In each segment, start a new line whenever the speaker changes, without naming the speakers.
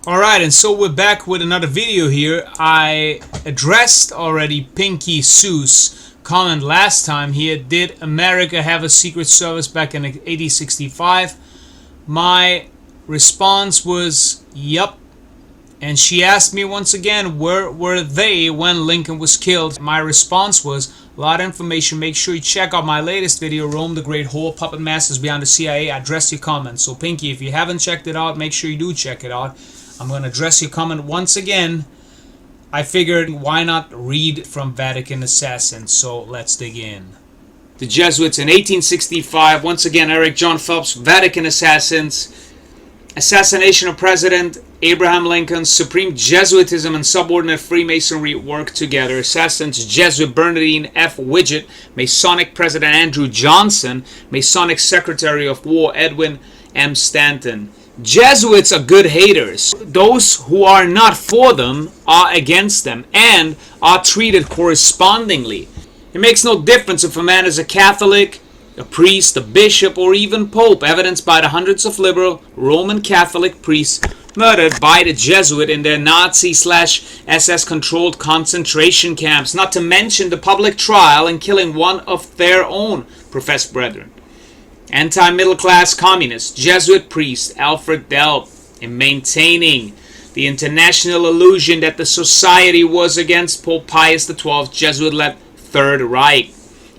Alright, and so we're back with another video here. I addressed already Pinky Sue's comment last time here. Did America have a secret service back in 1865? My response was, yup. And she asked me once again, where were they when Lincoln was killed? My response was, a lot of information. Make sure you check out my latest video, Rome the Great Whore, Puppet Masters Beyond the CIA. I addressed your comments. So Pinky, if you haven't checked it out, make sure you do check it out. I'm going to address your comment once again. I figured, why not read from Vatican Assassins? So let's dig in. The Jesuits in 1865. Once again, Eric John Phelps, Vatican Assassins. Assassination of President Abraham Lincoln. Supreme Jesuitism and subordinate Freemasonry work together. Assassins Jesuit Bernardine F. Widget. Masonic President Andrew Johnson. Masonic Secretary of War Edwin M. Stanton. Jesuits are good haters. Those who are not for them are against them and are treated correspondingly. It makes no difference if a man is a Catholic, a priest, a bishop, or even pope, evidenced by the hundreds of liberal Roman Catholic priests murdered by the Jesuit in their Nazi/SS controlled concentration camps, not to mention the public trial and killing one of their own professed brethren. Anti-middle-class communist Jesuit priest Alfred Delp, in maintaining the international illusion that the society was against Pope Pius XII's Jesuit-led Third Reich.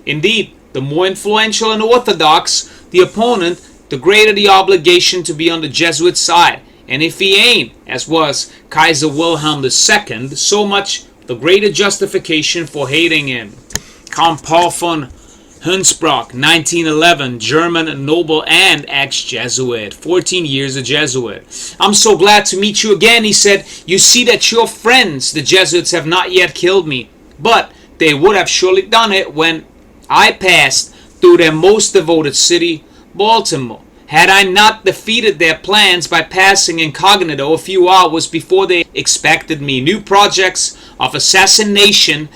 Indeed, the more influential and orthodox the opponent, the greater the obligation to be on the Jesuit side. And if he ain't, as was Kaiser Wilhelm II, so much the greater justification for hating him. Count Paul von Hunsbrock, 1911, German noble and ex-Jesuit, 14 years a Jesuit. I'm so glad to meet you again, he said. You see that your friends, the Jesuits, have not yet killed me, but they would have surely done it when I passed through their most devoted city, Baltimore. Had I not defeated their plans by passing incognito a few hours before they expected me. New projects of assassination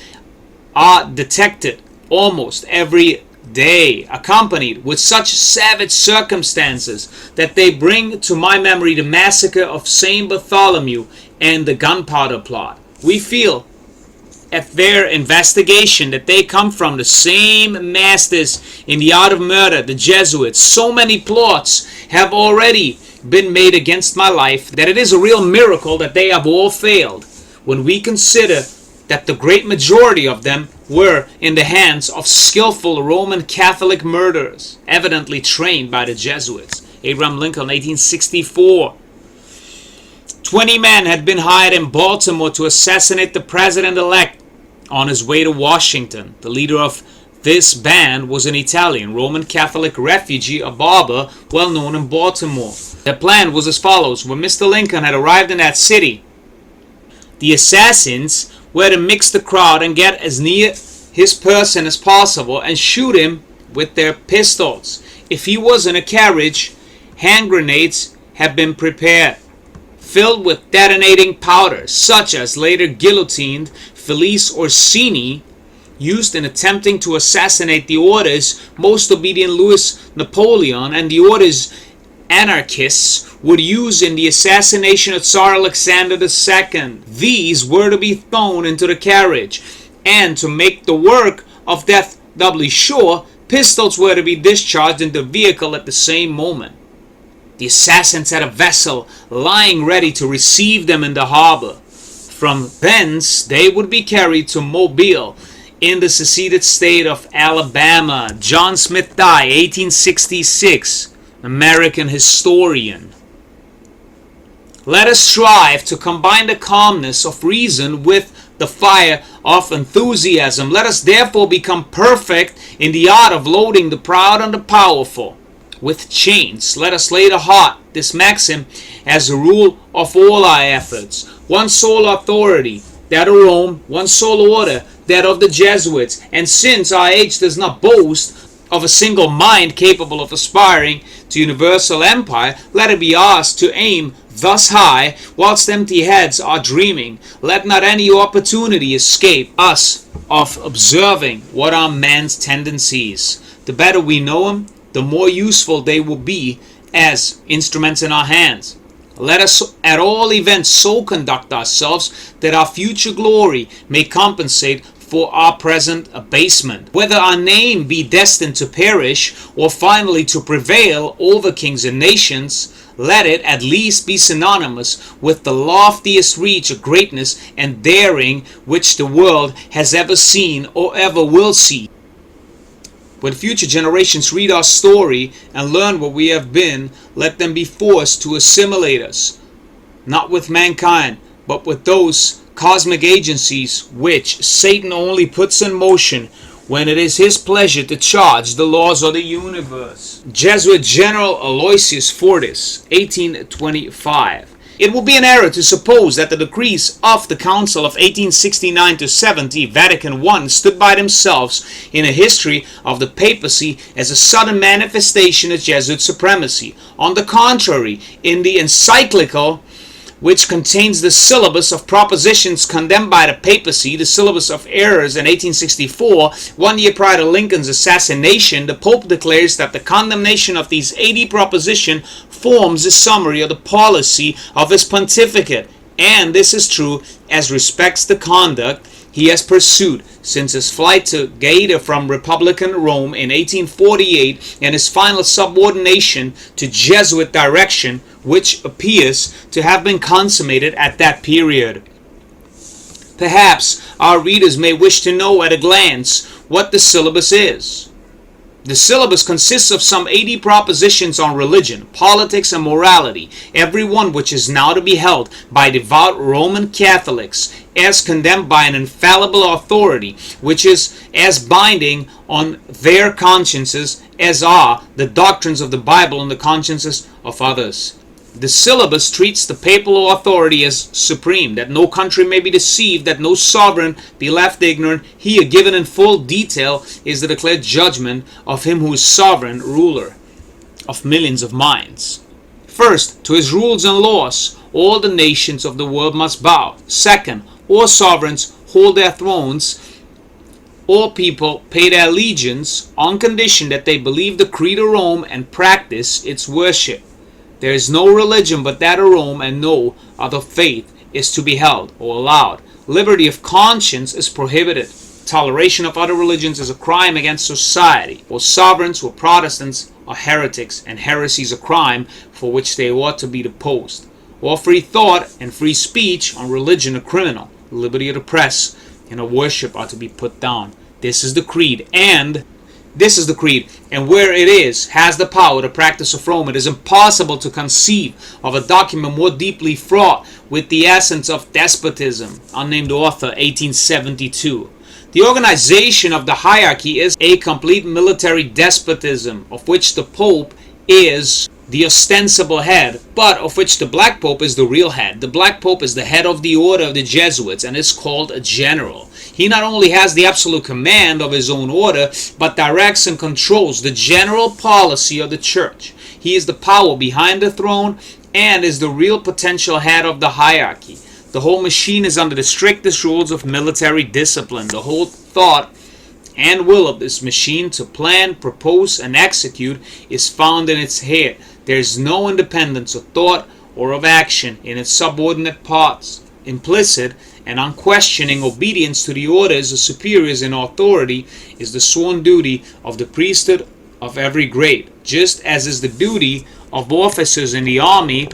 are detected almost every day, accompanied with such savage circumstances that they bring to my memory the massacre of St. Bartholomew and the gunpowder plot. We feel at their investigation that they come from the same masters in the art of murder, the Jesuits. So many plots have already been made against my life that it is a real miracle that they have all failed, when we consider that the great majority of them were in the hands of skillful Roman Catholic murderers, evidently trained by the Jesuits. Abraham Lincoln, 1864. 20 men had been hired in Baltimore to assassinate the president-elect on his way to Washington. The leader of this band was an Italian Roman Catholic refugee, a barber well known in Baltimore. Their plan was as follows. When Mr. Lincoln had arrived in that city, the assassins were to mix the crowd and get as near his person as possible and shoot him with their pistols. If he was in a carriage, hand grenades had been prepared, filled with detonating powder, such as later guillotined Felice Orsini used in attempting to assassinate the orders most obedient Louis Napoleon and the orders anarchists would use in the assassination of Tsar Alexander II. These were to be thrown into the carriage, and to make the work of death doubly sure, pistols were to be discharged into the vehicle at the same moment. The assassins had a vessel lying ready to receive them in the harbor. From thence they would be carried to Mobile in the seceded state of Alabama. John Smith died, 1866, American historian. Let us strive to combine the calmness of reason with the fire of enthusiasm. Let us therefore become perfect in the art of loading the proud and the powerful with chains. Let us lay to heart this maxim as a rule of all our efforts. One sole authority, that of Rome. One sole order, that of the Jesuits. And since our age does not boast of a single mind capable of aspiring to universal empire, let it be ours to aim thus high, whilst empty heads are dreaming. Let not any opportunity escape us of observing what are man's tendencies. The better we know them, the more useful they will be as instruments in our hands. Let us at all events so conduct ourselves that our future glory may compensate for our present abasement. Whether our name be destined to perish or finally to prevail over kings and nations, let it at least be synonymous with the loftiest reach of greatness and daring which the world has ever seen or ever will see. When future generations read our story and learn what we have been, let them be forced to assimilate us, not with mankind, but with those cosmic agencies which Satan only puts in motion when it is his pleasure to charge the laws of the universe. Jesuit General Aloysius Fortis, 1825. It would be an error to suppose that the decrees of the Council of 1869-70, Vatican I, stood by themselves in a history of the papacy as a sudden manifestation of Jesuit supremacy. On the contrary, in the encyclical, which contains the syllabus of propositions condemned by the papacy, the syllabus of errors in 1864, 1 year prior to Lincoln's assassination, the Pope declares that the condemnation of these 80 propositions forms a summary of the policy of his pontificate, and this is true as respects the conduct he has pursued since his flight to Gaeta from Republican Rome in 1848 and his final subordination to Jesuit direction, which appears to have been consummated at that period. Perhaps our readers may wish to know at a glance what the syllabus is. The syllabus consists of some 80 propositions on religion, politics, and morality, every one which is now to be held by devout Roman Catholics as condemned by an infallible authority, which is as binding on their consciences as are the doctrines of the Bible on the consciences of others. The syllabus treats the papal authority as supreme, that no country may be deceived, that no sovereign be left ignorant. Here, given in full detail, is the declared judgment of him who is sovereign, ruler of millions of minds. First, to his rules and laws, all the nations of the world must bow. Second, all sovereigns hold their thrones. All people pay their allegiance on condition that they believe the Creed of Rome and practice its worship. There is no religion but that of Rome, and no other faith is to be held or allowed. Liberty of conscience is prohibited. Toleration of other religions is a crime against society. All sovereigns who are Protestants are heretics, and heresy is a crime for which they ought to be deposed. All free thought and free speech on religion are criminal. The liberty of the press and of worship are to be put down. This is the creed, and where it is, has the power to practice of Rome. It is impossible to conceive of a document more deeply fraught with the essence of despotism. Unnamed author, 1872. The organization of the hierarchy is a complete military despotism, of which the Pope is the ostensible head, but of which the Black Pope is the real head. The Black Pope is the head of the order of the Jesuits and is called a general. He not only has the absolute command of his own order, but directs and controls the general policy of the church. He is the power behind the throne and is the real potential head of the hierarchy. The whole machine is under the strictest rules of military discipline. The whole thought and will of this machine to plan, propose, and execute is found in its head. There is no independence of thought or of action in its subordinate parts. Implicit and unquestioning obedience to the orders of superiors in authority is the sworn duty of the priesthood of every grade, just as is the duty of officers in the army,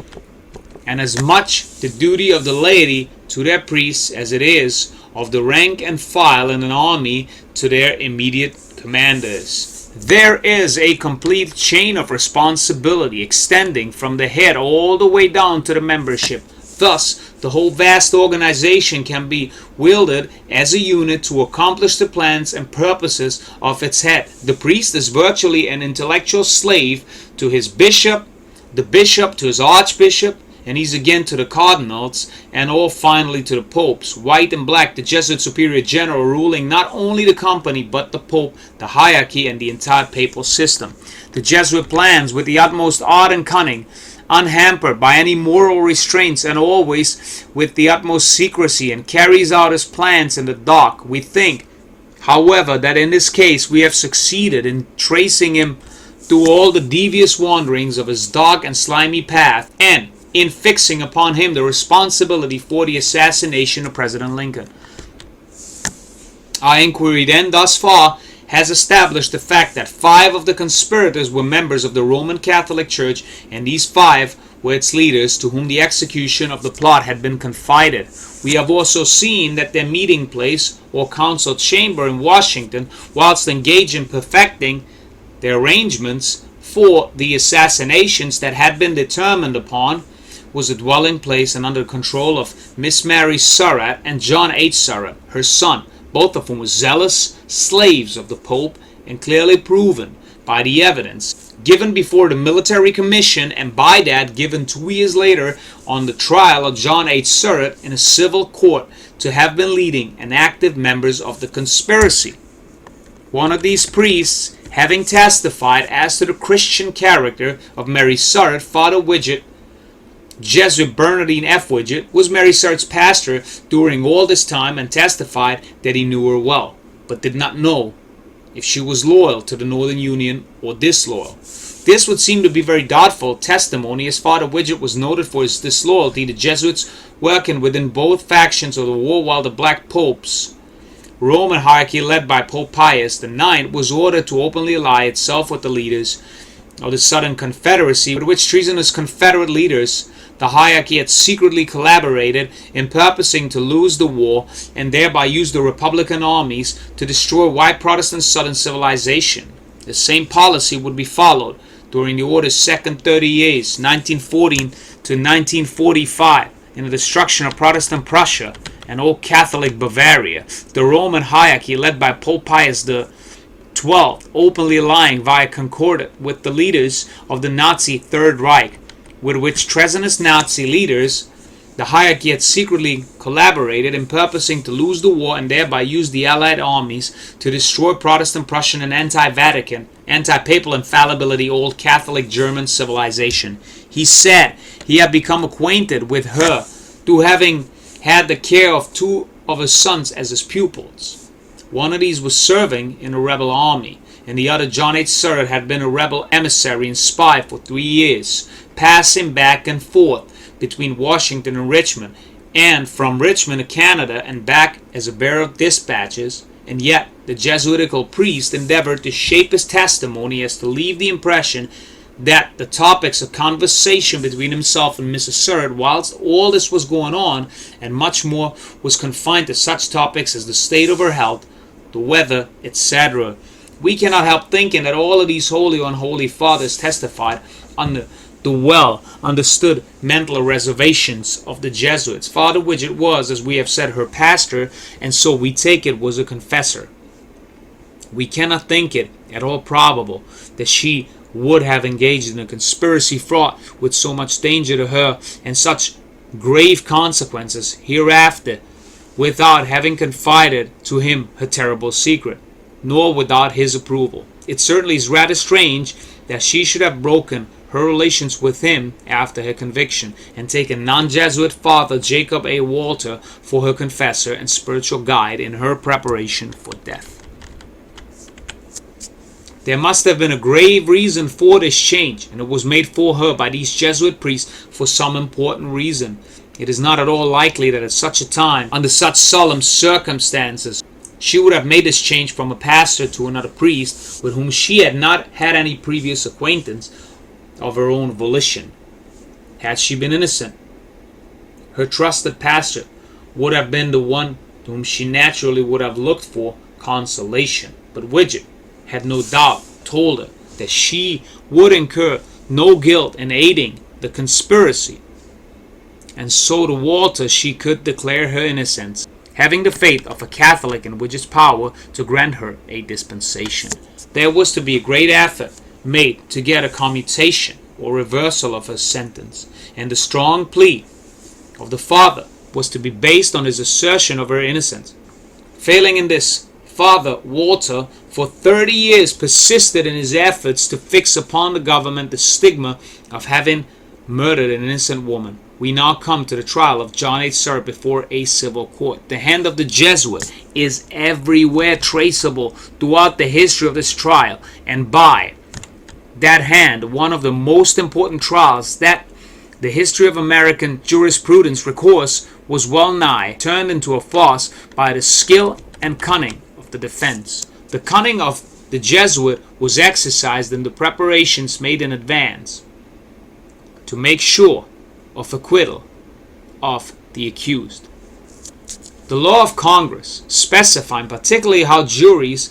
and as much the duty of the laity to their priests as it is of the rank and file in an army to their immediate commanders. There is a complete chain of responsibility extending from the head all the way down to the membership. Thus, the whole vast organization can be wielded as a unit to accomplish the plans and purposes of its head. The priest is virtually an intellectual slave to his bishop, the bishop to his archbishop, and he's again to the cardinals, and all finally to the popes. White and black, the Jesuit superior general ruling not only the company, but the pope, the hierarchy, and the entire papal system. The Jesuit plans with the utmost art and cunning, unhampered by any moral restraints, and always with the utmost secrecy, and carries out his plans in the dark. We think, however, that in this case we have succeeded in tracing him through all the devious wanderings of his dark and slimy path, and in fixing upon him the responsibility for the assassination of President Lincoln. Our inquiry then, thus far, has established the fact that 5 of the conspirators were members of the Roman Catholic Church, and these 5 were its leaders to whom the execution of the plot had been confided. We have also seen that their meeting place or council chamber in Washington, whilst engaged in perfecting their arrangements for the assassinations that had been determined upon, was a dwelling place and under control of Miss Mary Surratt and John H. Surratt, her son, both of whom were zealous slaves of the Pope and clearly proven by the evidence given before the military commission, and by that given 2 years later on the trial of John H. Surratt in a civil court, to have been leading and active members of the conspiracy. One of these priests, having testified as to the Christian character of Mary Surratt, Father Widget, Jesuit Bernardine F. Widget, was Mary Surratt's pastor during all this time, and testified that he knew her well, but did not know if she was loyal to the Northern Union or disloyal. This would seem to be very doubtful testimony, as Father Widget was noted for his disloyalty. The Jesuits working within both factions of the war, while the Black Popes, Roman hierarchy led by Pope Pius IX, was ordered to openly ally itself with the leaders of the Southern Confederacy, with which treasonous Confederate leaders the hierarchy had secretly collaborated in purposing to lose the war, and thereby use the Republican armies to destroy white Protestant Southern civilization. The same policy would be followed during the Order's second 30 years, 1914 to 1945, in the destruction of Protestant Prussia and Old Catholic Bavaria. The Roman hierarchy, led by Pope Pius XII, openly allying via concordat with the leaders of the Nazi Third Reich, with which treasonous Nazi leaders the hierarchy had secretly collaborated in purposing to lose the war, and thereby use the Allied armies to destroy Protestant Prussian and anti-Vatican, anti-papal infallibility Old Catholic German civilization. He said he had become acquainted with her through having had the care of 2 of his sons as his pupils. One of these was serving in a rebel army, and the other, John H. Surratt, had been a rebel emissary and spy for 3 years, passing back and forth between Washington and Richmond, and from Richmond to Canada and back as a bearer of dispatches. And yet the Jesuitical priest endeavored to shape his testimony as to leave the impression that the topics of conversation between himself and Mrs. Surratt, whilst all this was going on, and much more, was confined to such topics as the state of her health, the weather, etc. We cannot help thinking that all of these holy or unholy fathers testified under the well-understood mental reservations of the Jesuits. Father Widget was, as we have said, her pastor, and so we take it was a confessor. We cannot think it at all probable that she would have engaged in a conspiracy fraught with so much danger to her and such grave consequences hereafter, without having confided to him her terrible secret, nor without his approval. It certainly is rather strange that she should have broken her relations with him after her conviction, and taken non-Jesuit Father Jacob A. Walter for her confessor and spiritual guide in her preparation for death. There must have been a grave reason for this change, and it was made for her by these Jesuit priests for some important reason. It is not at all likely that at such a time, under such solemn circumstances, she would have made this change from a pastor to another priest with whom she had not had any previous acquaintance, of her own volition. Had she been innocent, her trusted pastor would have been the one to whom she naturally would have looked for consolation. But Widget had no doubt told her that she would incur no guilt in aiding the conspiracy, and so to Walter she could declare her innocence, having the faith of a Catholic in Widget's power to grant her a dispensation. There was to be a great effort made to get a commutation or reversal of her sentence, and the strong plea of the father was to be based on his assertion of her innocence. Failing in this, Father Walter for 30 years persisted in his efforts to fix upon the government the stigma of having murdered an innocent woman. We now come to the trial of John H. Surratt before a civil court. The hand of the Jesuit is everywhere traceable throughout the history of this trial, and by that hand, one of the most important trials that The history of American jurisprudence recourse was well nigh turned into a farce by the skill and cunning of the defense. The cunning of the Jesuit was exercised in the preparations made in advance to make sure of acquittal of the accused. The law of Congress, specifying particularly how juries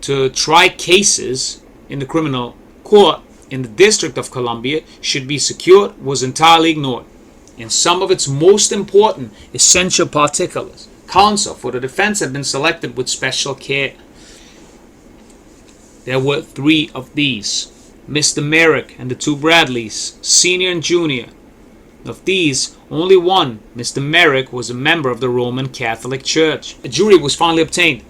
to try cases in the criminal court in the District of Columbia should be secured, was entirely ignored. In some of its most important essential particulars, counsel for the defense had been selected with special care. There were 3 of these: Mr. Merrick and the 2 Bradleys, senior and junior. Of these, only one, Mr. Merrick, was a member of the Roman Catholic Church. A jury was finally obtained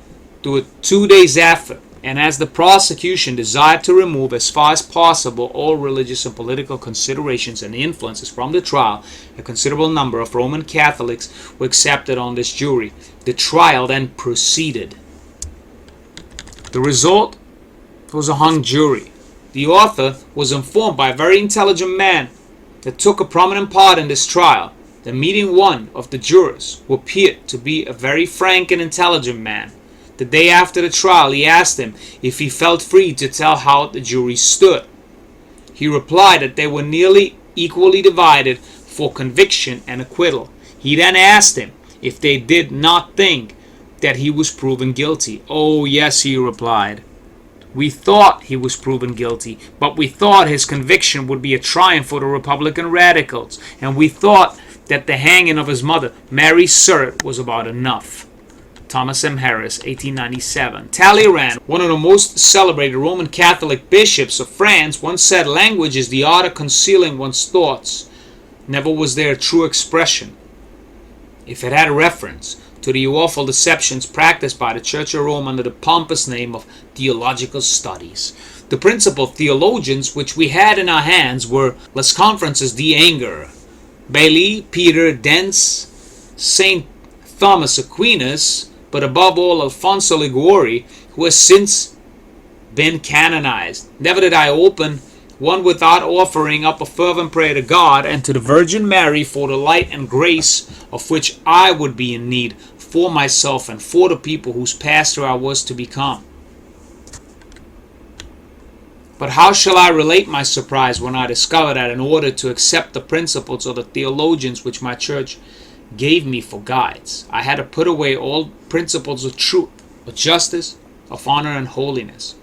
through a 2 days effort, and as the prosecution desired to remove as far as possible all religious and political considerations and influences from the trial, a considerable number of Roman Catholics were accepted on this jury. The trial then proceeded. The result was a hung jury. The author was informed by a very intelligent man that took a prominent part in this trial that meeting one of the jurors who appeared to be a very frank and intelligent man. The day after the trial, he asked him if he felt free to tell how the jury stood. He replied that they were nearly equally divided for conviction and acquittal. He then asked him if they did not think that he was proven guilty. "Oh, yes," he replied. "We thought he was proven guilty, but we thought his conviction would be a triumph for the Republican radicals, and we thought that the hanging of his mother, Mary Surratt, was about enough." Thomas M. Harris, 1897. Talleyrand, one of the most celebrated Roman Catholic bishops of France, once said, "Language is the art of concealing one's thoughts. Never was there a true expression, if it had a reference to the awful deceptions practiced by the Church of Rome under the pompous name of theological studies." The principal theologians which we had in our hands were Les Conferences d'Anger, Bailly, Peter, Dents, St. Thomas Aquinas, but above all Alfonso Liguori, who has since been canonized. Never did I open one without offering up a fervent prayer to God and to the Virgin Mary for the light and grace of which I would be in need for myself and for the people whose pastor I was to become. But how shall I relate my surprise when I discovered that in order to accept the principles of the theologians which my church gave me for guides, I had to put away all principles of truth, of justice, of honor and holiness.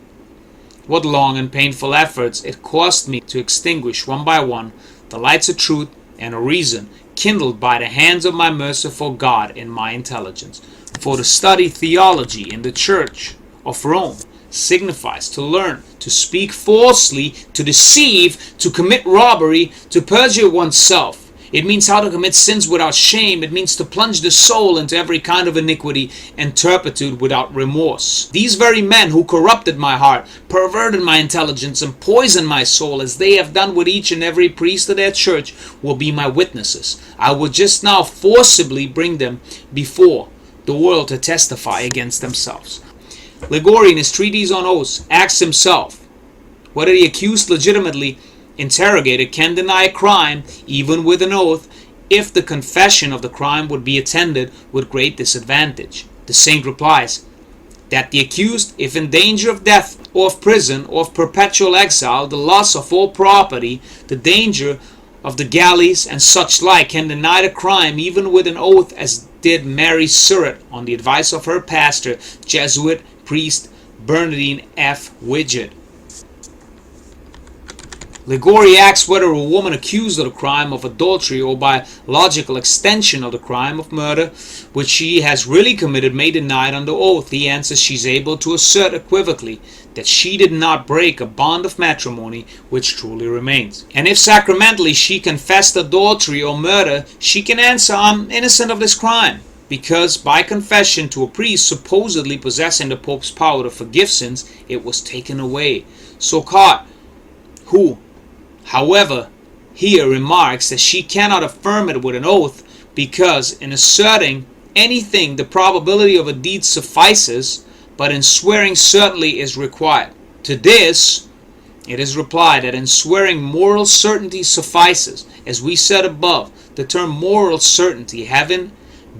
What long and painful efforts it cost me to extinguish one by one the lights of truth and of reason kindled by the hands of my merciful God in my intelligence. For to study theology in the Church of Rome signifies to learn, to speak falsely, to deceive, to commit robbery, to perjure oneself. It means how to commit sins without shame. It means to plunge the soul into every kind of iniquity and turpitude without remorse. These very men who corrupted my heart, perverted my intelligence, and poisoned my soul, as they have done with each and every priest of their church, will be my witnesses. I will just now forcibly bring them before the world to testify against themselves. Liguori, in his treatise on oaths, asks himself whether the accused legitimately interrogated can deny a crime even with an oath if the confession of the crime would be attended with great disadvantage. The saint replies that the accused, if in danger of death or of prison or of perpetual exile, the loss of all property, the danger of the galleys and such like, can deny the crime even with an oath, as did Mary Surratt on the advice of her pastor, Jesuit priest Bernardine F. Widget. Liguori asks whether a woman accused of the crime of adultery or by logical extension of the crime of murder which she has really committed may deny it under oath. He answers she's able to assert equivocally that she did not break a bond of matrimony which truly remains. And if sacramentally she confessed adultery or murder, she can answer, "I'm innocent of this crime," because by confession to a priest supposedly possessing the Pope's power to forgive sins, it was taken away. So Cart, who however here remarks that she cannot affirm it with an oath, because in asserting anything the probability of a deed suffices, but in swearing certainly is required. To this It is replied that in swearing moral certainty suffices. As we said above, the term moral certainty having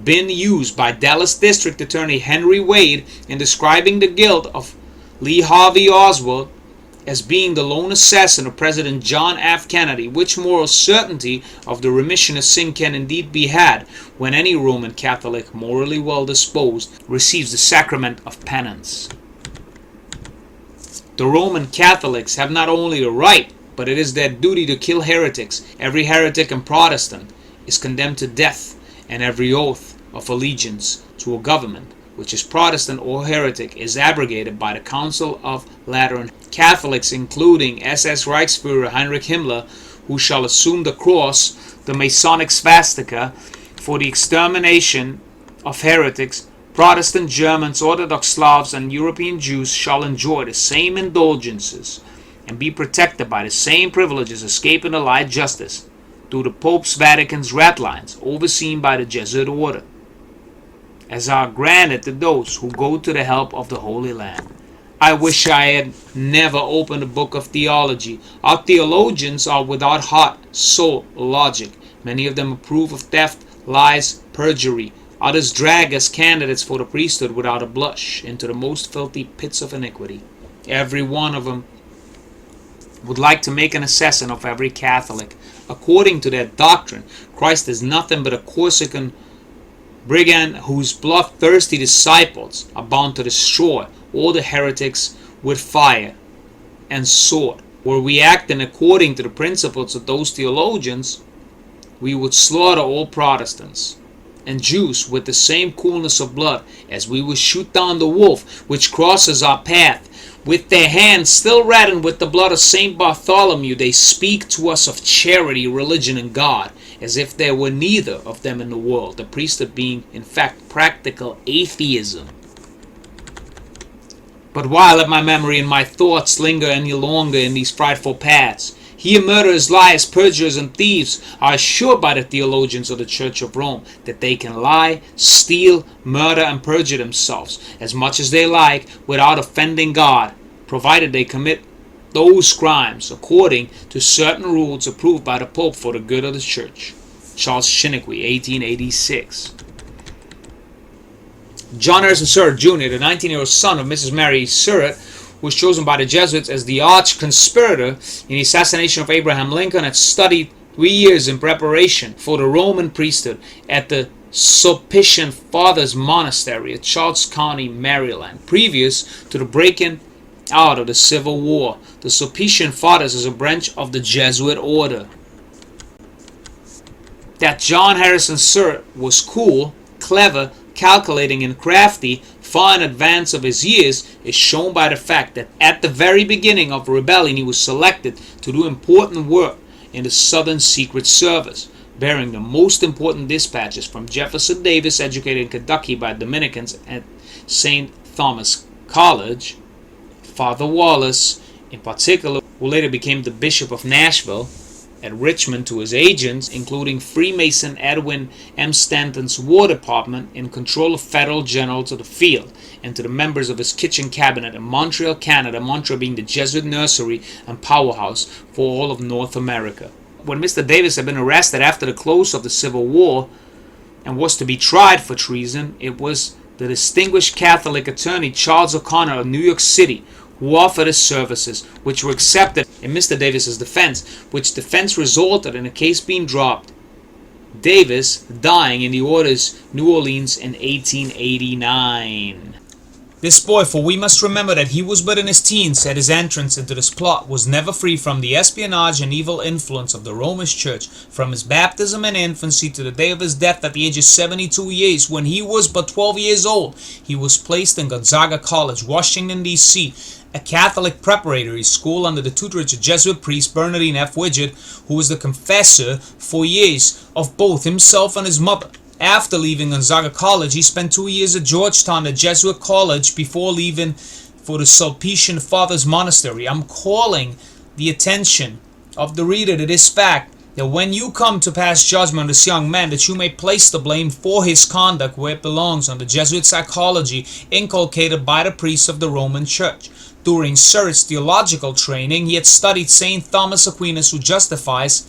been used by Dallas District Attorney Henry Wade in describing the guilt of Lee Harvey Oswald as being the lone assassin of President John F. Kennedy, which moral certainty of the remission of sin can indeed be had when any Roman Catholic, morally well disposed, receives the sacrament of penance. The Roman Catholics have not only the right, but it is their duty to kill heretics. Every heretic and Protestant is condemned to death, and every oath of allegiance to a government which is Protestant or heretic is abrogated by the Council of Lateran. Catholics, including SS Reichsfuhrer Heinrich Himmler, who shall assume the cross, the Masonic swastika, for the extermination of heretics, Protestant Germans, Orthodox Slavs, and European Jews shall enjoy the same indulgences and be protected by the same privileges, escaping the light justice through the Pope's Vatican's red lines, overseen by the Jesuit order, as are granted to those who go to the help of the Holy Land. I wish I had never opened a book of theology. Our theologians are without heart, soul, logic. Many of them approve of theft, lies, perjury. Others drag as candidates for the priesthood without a blush into the most filthy pits of iniquity. Every one of them would like to make an assassin of every Catholic. According to their doctrine, Christ is nothing but a Corsican brigand whose bloodthirsty disciples are bound to destroy all the heretics with fire and sword. Were we acting according to the principles of those theologians, we would slaughter all Protestants and Jews with the same coolness of blood as we would shoot down the wolf which crosses our path. With their hands still reddened with the blood of St. Bartholomew, they speak to us of charity, religion, and God, as if there were neither of them in the world, the priesthood being, in fact, practical atheism. But why let my memory and my thoughts linger any longer in these frightful paths? Here murderers, liars, perjurers, and thieves are assured by the theologians of the Church of Rome that they can lie, steal, murder, and perjure themselves as much as they like without offending God, provided they commit those crimes according to certain rules approved by the Pope for the good of the Church. Charles Chiniquy, 1886. John Harrison Surratt Jr., the 19-year-old son of Mrs. Mary Surratt, was chosen by the Jesuits as the arch-conspirator in the assassination of Abraham Lincoln, had studied 3 years in preparation for the Roman priesthood at the Sulpician Fathers Monastery at Charles County, Maryland, previous to the breaking out of the Civil War. The Sulpician Fathers is a branch of the Jesuit order. That John Harrison Surratt was cool, clever, calculating, and crafty far in advance of his years is shown by the fact that at the very beginning of the rebellion he was selected to do important work in the Southern Secret Service, bearing the most important dispatches from Jefferson Davis, educated in Kentucky by Dominicans at St. Thomas College, Father Wallace, in particular, who later became the Bishop of Nashville, at Richmond, to his agents, including Freemason Edwin M. Stanton's War Department in control of federal generals of the field, and to the members of his kitchen cabinet in Montreal, Canada, Montreal being the Jesuit nursery and powerhouse for all of North America. When Mr. Davis had been arrested after the close of the Civil War and was to be tried for treason, it was the distinguished Catholic attorney Charles O'Connor of New York City who offered his services, which were accepted in Mr. Davis's defense, which defense resulted in a case being dropped, Davis dying in the order's New Orleans in 1889. This boy, for we must remember that he was but in his teens at his entrance into this plot, was never free from the espionage and evil influence of the Romish Church. From his baptism and infancy to the day of his death at the age of 72 years, when he was but 12 years old, he was placed in Gonzaga College, Washington, D.C., a Catholic preparatory school under the tutorage of Jesuit priest Bernardine F. Widget, who was the confessor for years of both himself and his mother. After leaving Gonzaga College, he spent 2 years at Georgetown, a Jesuit college, before leaving for the Sulpician Fathers Monastery. I'm calling the attention of the reader to this fact, that when you come to pass judgment on this young man, that you may place the blame for his conduct where it belongs, on the Jesuit psychology inculcated by the priests of the Roman Church. during Sir's theological training, he had studied St. Thomas Aquinas, who justifies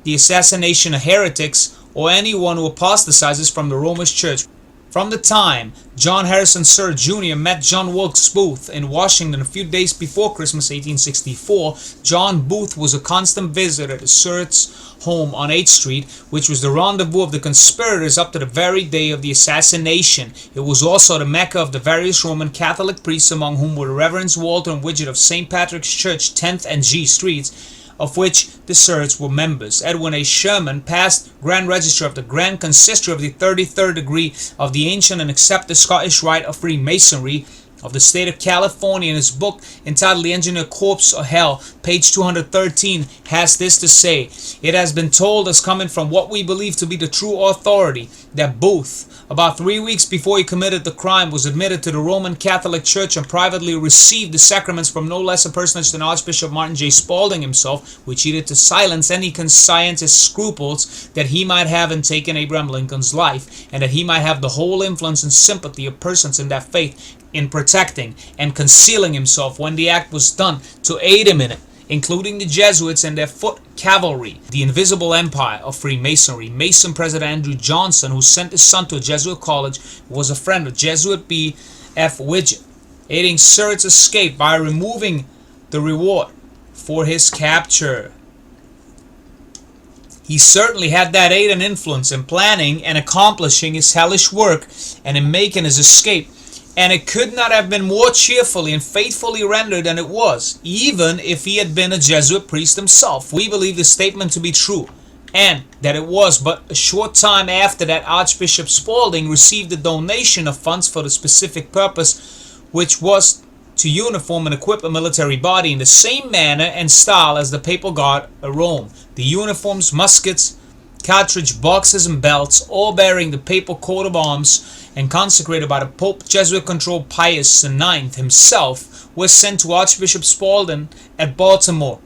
the assassination of heretics or anyone who apostatizes from the Roman Church. From the time John Harrison Sir Jr. met John Wilkes Booth in Washington a few days before Christmas 1864, John Booth was a constant visitor to Sir's home on 8th Street, which was the rendezvous of the conspirators up to the very day of the assassination. It was also the Mecca of the various Roman Catholic priests, among whom were the Reverends Walter and Widget of St. Patrick's Church, 10th and G Streets, of which the Sirs were members. Edwin A. Sherman, past Grand Register of the Grand Consistory of the 33rd degree of the ancient and accepted Scottish Rite of Freemasonry of the state of California, in his book entitled The Engineer Corpse of Hell, page 213, has this to say: "It has been told us, coming from what we believe to be the true authority, that Booth, about 3 weeks before he committed the crime, was admitted to the Roman Catholic Church and privately received the sacraments from no less a personage than Archbishop Martin J. Spalding himself, which he did to silence any conscientious scruples that he might have in taking Abraham Lincoln's life, and that he might have the whole influence and sympathy of persons in that faith in protecting and concealing himself when the act was done, to aid him in it, including the Jesuits and their foot cavalry, the invisible empire of Freemasonry." Mason President Andrew Johnson, who sent his son to a Jesuit college, was a friend of Jesuit B. F. Widget, aiding Sir's escape by removing the reward for his capture. He certainly had that aid and influence in planning and accomplishing his hellish work and in making his escape, and it could not have been more cheerfully and faithfully rendered than it was, even if he had been a Jesuit priest himself. We believe this statement to be true, and that it was but a short time after that Archbishop Spalding received a donation of funds for the specific purpose, which was to uniform and equip a military body in the same manner and style as the Papal Guard of Rome. The uniforms, muskets, cartridge boxes, and belts, all bearing the papal coat of arms and consecrated by the Pope, Jesuit-controlled Pius IX himself, were sent to Archbishop Spalding at Baltimore.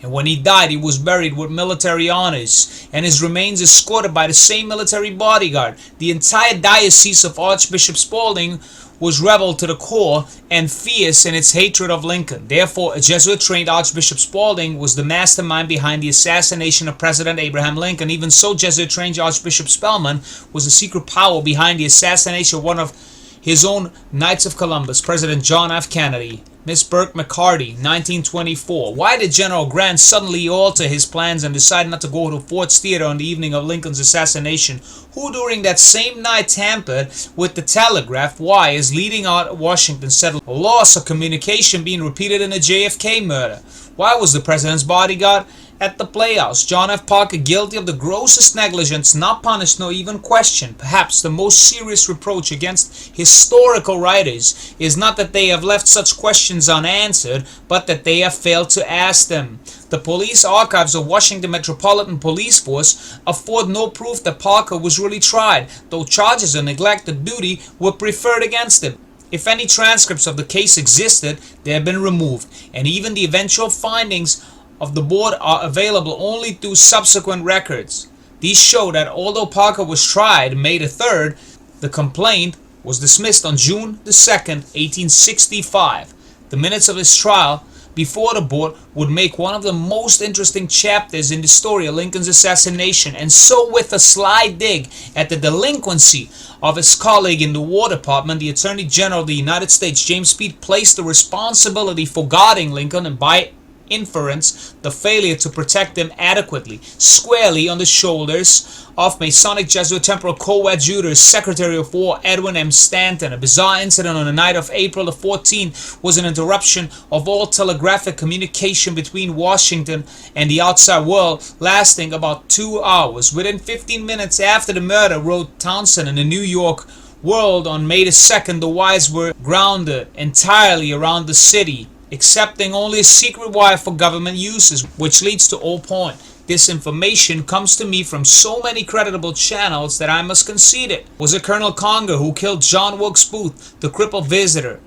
And when he died, he was buried with military honors, and his remains escorted by the same military bodyguard. The entire diocese of Archbishop Spalding was rebel to the core and fierce in its hatred of Lincoln. Therefore, a Jesuit-trained Archbishop Spalding was the mastermind behind the assassination of President Abraham Lincoln. Even so, Jesuit-trained Archbishop Spellman was the secret power behind the assassination of one of his own Knights of Columbus, President John F. Kennedy. Miss Burke McCarty, 1924. Why did General Grant suddenly alter his plans and decide not to go to Ford's Theater on the evening of Lincoln's assassination? Who during that same night tampered with the telegraph wires leading out of Washington, said a loss of communication being repeated in the JFK murder? Why was the president's bodyguard at the Playhouse? John F. Parker guilty of the grossest negligence, not punished nor even questioned. Perhaps the most serious reproach against historical writers is not that they have left such questions unanswered, but that they have failed to ask them. The police archives of Washington Metropolitan Police Force afford no proof that Parker was really tried, though charges of neglect of duty were preferred against him. If any transcripts of the case existed, they have been removed, and even the eventual findings of the board are available only through subsequent records. These show that although Parker was tried May the 3rd, the complaint was dismissed on June the 2nd, 1865. The minutes of his trial before the board would make one of the most interesting chapters in the story of Lincoln's assassination, and so, with a sly dig at the delinquency of his colleague in the War Department, the Attorney General of the United States, James Speed, placed the responsibility for guarding Lincoln, and by inference the failure to protect him adequately, squarely on the shoulders of Masonic Jesuit Temporal Coadjutor Secretary of War Edwin M. Stanton. A bizarre incident on the night of April the 14th was an interruption of all telegraphic communication between Washington and the outside world, lasting about 2 hours. Within 15 minutes after the murder, wrote Townsend in the New York World on May the 2nd, the wires were grounded entirely around the city, accepting only a secret wire for government uses, which leads to all point. This information comes to me from so many creditable channels that I must concede it. Was it Colonel Conger who killed John Wilkes Booth, the crippled visitor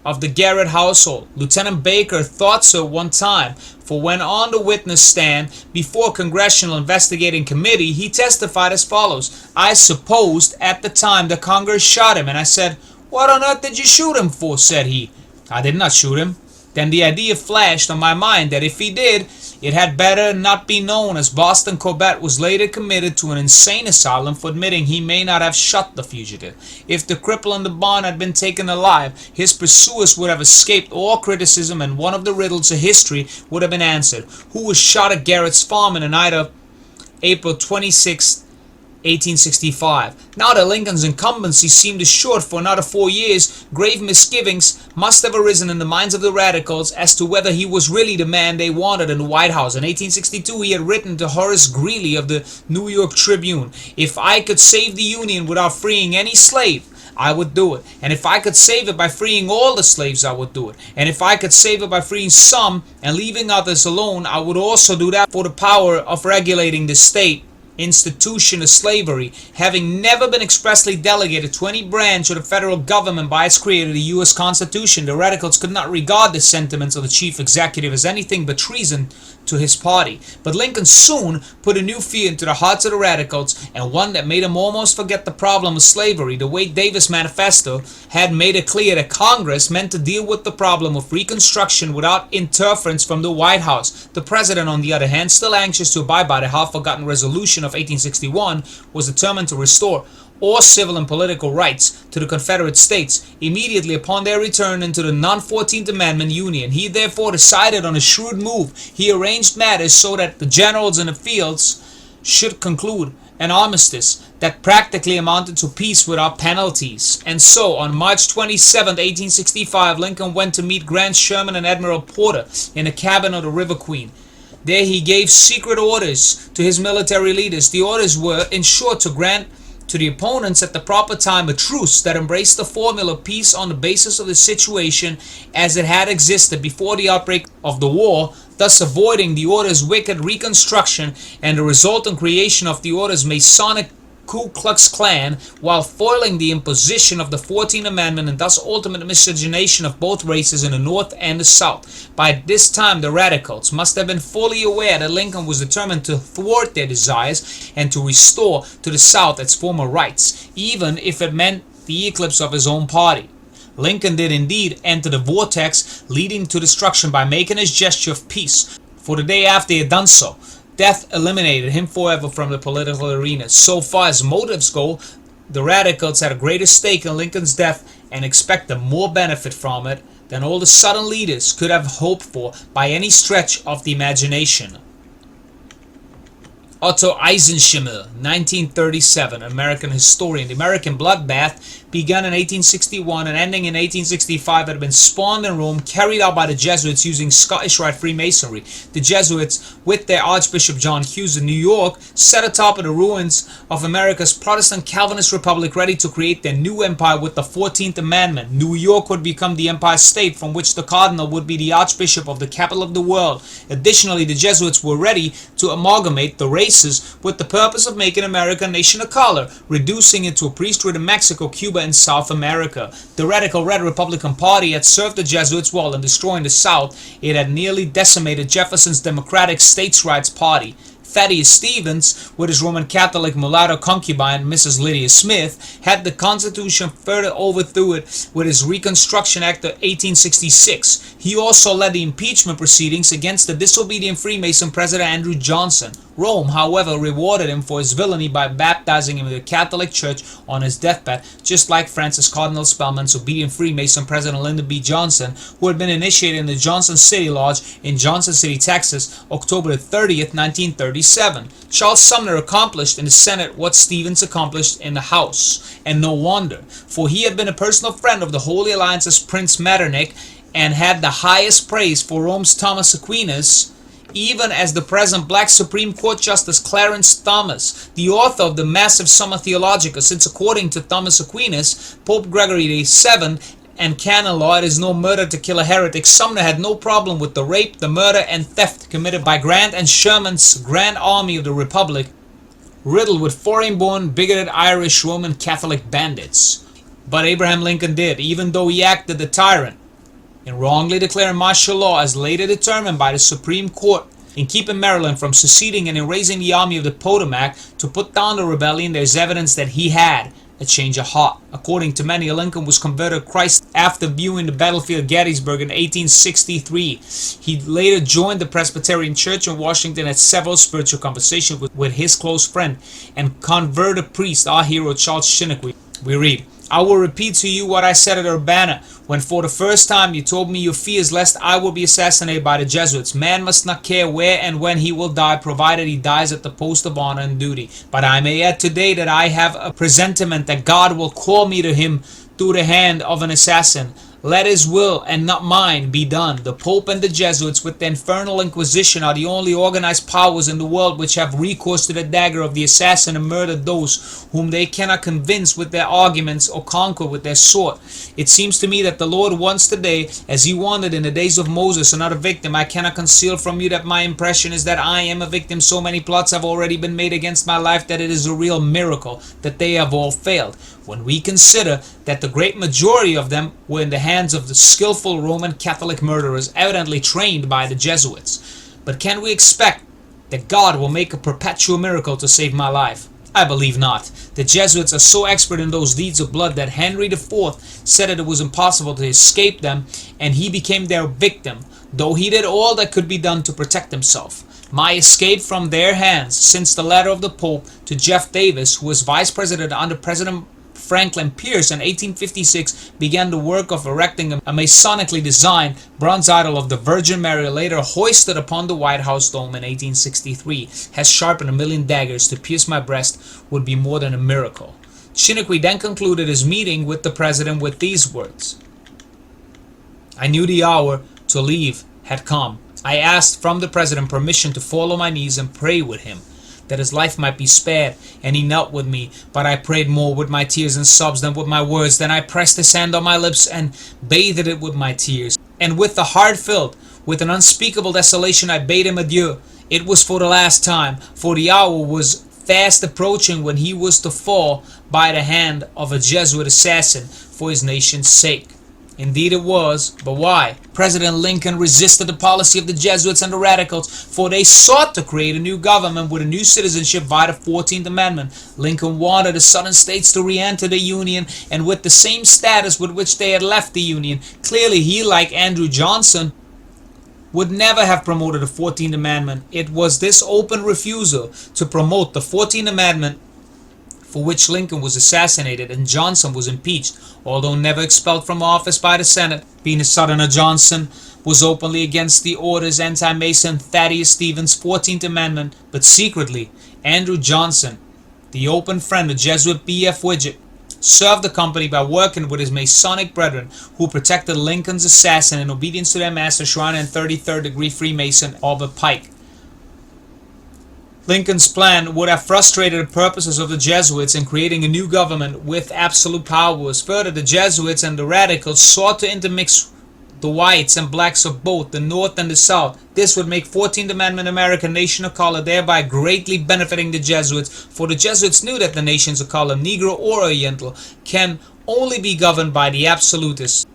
of the Garrett household? Lieutenant Baker thought so one time, for when on the witness stand before a congressional investigating committee, he testified as follows: "I supposed at the time that Conger shot him, and I said, 'What on earth did you shoot him for?' said he. I did not shoot him. Then the idea flashed on my mind that if he did, it had better not be known, as Boston Corbett was later committed to an insane asylum for admitting he may not have shot the fugitive. If the cripple in the barn had been taken alive, his pursuers would have escaped all criticism, and one of the riddles of history would have been answered. Who was shot at Garrett's farm in the night of April 26, 1865. Now that Lincoln's incumbency seemed assured for another 4 years, grave misgivings must have arisen in the minds of the radicals as to whether he was really the man they wanted in the White House. In 1862, he had written to Horace Greeley of the New York Tribune, "If I could save the Union without freeing any slave, I would do it. And if I could save it by freeing all the slaves, I would do it. And if I could save it by freeing some and leaving others alone, I would also do that for the power of regulating the state institution of slavery, having never been expressly delegated to any branch of the federal government by its creator, the U.S. Constitution." The radicals could not regard the sentiments of the chief executive as anything but treason to his party. But Lincoln soon put a new fear into the hearts of the radicals, and one that made them almost forget the problem of slavery. The Wade Davis Manifesto had made it clear that Congress meant to deal with the problem of Reconstruction without interference from the White House. The president, on the other hand, still anxious to abide by the half-forgotten resolution of 1861, was determined to restore all civil and political rights to the Confederate States immediately upon their return into the non-14th Amendment Union. He therefore decided on a shrewd move. He arranged matters so that the generals in the fields should conclude an armistice that practically amounted to peace without penalties. And so, on March 27, 1865, Lincoln went to meet Grant Sherman and Admiral Porter in the cabin of the River Queen. There he gave secret orders to his military leaders. The orders were, in short, to grant to the opponents at the proper time a truce that embraced the formula peace on the basis of the situation as it had existed before the outbreak of the war, thus avoiding the order's wicked reconstruction and the resultant creation of the order's Masonic Ku Klux Klan, while foiling the imposition of the 14th Amendment and thus ultimate miscegenation of both races in the North and the South. By this time, the radicals must have been fully aware that Lincoln was determined to thwart their desires and to restore to the South its former rights, even if it meant the eclipse of his own party. Lincoln did indeed enter the vortex leading to destruction by making his gesture of peace, for the day after he had done so, death eliminated him forever from the political arena. So far as motives go, the radicals had a greater stake in Lincoln's death and expected more benefit from it than all the Southern leaders could have hoped for by any stretch of the imagination. Otto Eisenschimmer, 1937, American historian. The American bloodbath begun in 1861 and ending in 1865 had been spawned in Rome, carried out by the Jesuits using Scottish Rite Freemasonry. The Jesuits, with their Archbishop John Hughes in New York, sat atop of the ruins of America's Protestant Calvinist Republic, ready to create their new empire with the 14th Amendment. New York would become the Empire State, from which the Cardinal would be the Archbishop of the capital of the world. Additionally, the Jesuits were ready to amalgamate the races with the purpose of making America a nation of color, reducing it to a priesthood in Mexico, Cuba, and South America. The radical Red Republican Party had served the Jesuits well in destroying the South. It had nearly decimated Jefferson's Democratic States Rights Party. Thaddeus Stevens, with his Roman Catholic mulatto concubine, Mrs. Lydia Smith, had the Constitution further overthrew it with his Reconstruction Act of 1866. He also led the impeachment proceedings against the disobedient Freemason President Andrew Johnson. Rome, however, rewarded him for his villainy by baptizing him in the Catholic Church on his deathbed, just like Francis Cardinal Spellman's obedient Freemason President Lyndon B. Johnson, who had been initiated in the Johnson City Lodge in Johnson City, Texas, October 30th, 1937. Charles Sumner accomplished in the Senate what Stevens accomplished in the House, and no wonder, for he had been a personal friend of the Holy Alliance's Prince Metternich and had the highest praise for Rome's Thomas Aquinas, even as the present black Supreme Court Justice Clarence Thomas, the author of the massive Summa Theologica, since according to Thomas Aquinas, Pope Gregory VII, and canon law, it is no murder to kill a heretic, Sumner had no problem with the rape, the murder, and theft committed by Grant and Sherman's Grand Army of the Republic, riddled with foreign-born, bigoted Irish Roman Catholic bandits. But Abraham Lincoln did, even though he acted the tyrant, in wrongly declaring martial law as later determined by the Supreme Court, in keeping Maryland from seceding and in raising the Army of the Potomac to put down the rebellion. There's evidence that he had a change of heart. According to many, Lincoln was converted to Christ after viewing the battlefield of Gettysburg in 1863. He later joined the Presbyterian Church in Washington, had several spiritual conversations with his close friend and converted priest, our hero Charles Chiniquy. We read, "I will repeat to you what I said at Urbana, when for the first time you told me your fears lest I will be assassinated by the Jesuits. Man must not care where and when he will die, provided he dies at the post of honor and duty. But I may add today that I have a presentiment that God will call me to him through the hand of an assassin. Let his will and not mine be done. The Pope and the Jesuits with the infernal Inquisition are the only organized powers in the world which have recourse to the dagger of the assassin and murder those whom they cannot convince with their arguments or conquer with their sword. It seems to me that the Lord wants today, as he wanted in the days of Moses, another victim. I cannot conceal from you that my impression is that I am a victim. So many plots have already been made against my life that it is a real miracle that they have all failed. When we consider that the great majority of them were in the hands of the skillful Roman Catholic murderers, evidently trained by the Jesuits. But can we expect that God will make a perpetual miracle to save my life? I believe not. The Jesuits are so expert in those deeds of blood that Henry IV said that it was impossible to escape them, and he became their victim, though he did all that could be done to protect himself. My escape from their hands, since the letter of the Pope to Jeff Davis, who was vice president under President Franklin Pierce in 1856, began the work of erecting a Masonically designed bronze idol of the Virgin Mary, later hoisted upon the White House dome in 1863, has sharpened 1,000,000 daggers to pierce my breast, would be more than a miracle. Chiniquy then concluded his meeting with the president with these words: I knew the hour to leave had come. I asked from the president permission to fall on my knees and pray with him, that his life might be spared, and he knelt with me, but I prayed more with my tears and sobs than with my words. Then I pressed his hand on my lips and bathed it with my tears, and with the heart filled with an unspeakable desolation I bade him adieu. It was for the last time, for the hour was fast approaching when he was to fall by the hand of a Jesuit assassin for his nation's sake. Indeed it was, but why? President Lincoln resisted the policy of the Jesuits and the Radicals, for they sought to create a new government with a new citizenship via the 14th Amendment. Lincoln wanted the southern states to re-enter the Union, and with the same status with which they had left the Union. Clearly he, like Andrew Johnson, would never have promoted the 14th Amendment. It was this open refusal to promote the 14th Amendment for which Lincoln was assassinated and Johnson was impeached, although never expelled from office by the Senate. Being a Southerner, Johnson was openly against the orders anti-Mason Thaddeus Stevens' 14th Amendment, but secretly, Andrew Johnson, the open friend of Jesuit B.F. Widget, served the company by working with his Masonic brethren who protected Lincoln's assassin in obedience to their master, Shriner and 33rd degree Freemason Albert Pike. Lincoln's plan would have frustrated the purposes of the Jesuits in creating a new government with absolute powers. Further, the Jesuits and the Radicals sought to intermix the whites and blacks of both, the North and the South. This would make 14th Amendment America a nation of color, thereby greatly benefiting the Jesuits, for the Jesuits knew that the nations of color, Negro or Oriental, can only be governed by the absolutists.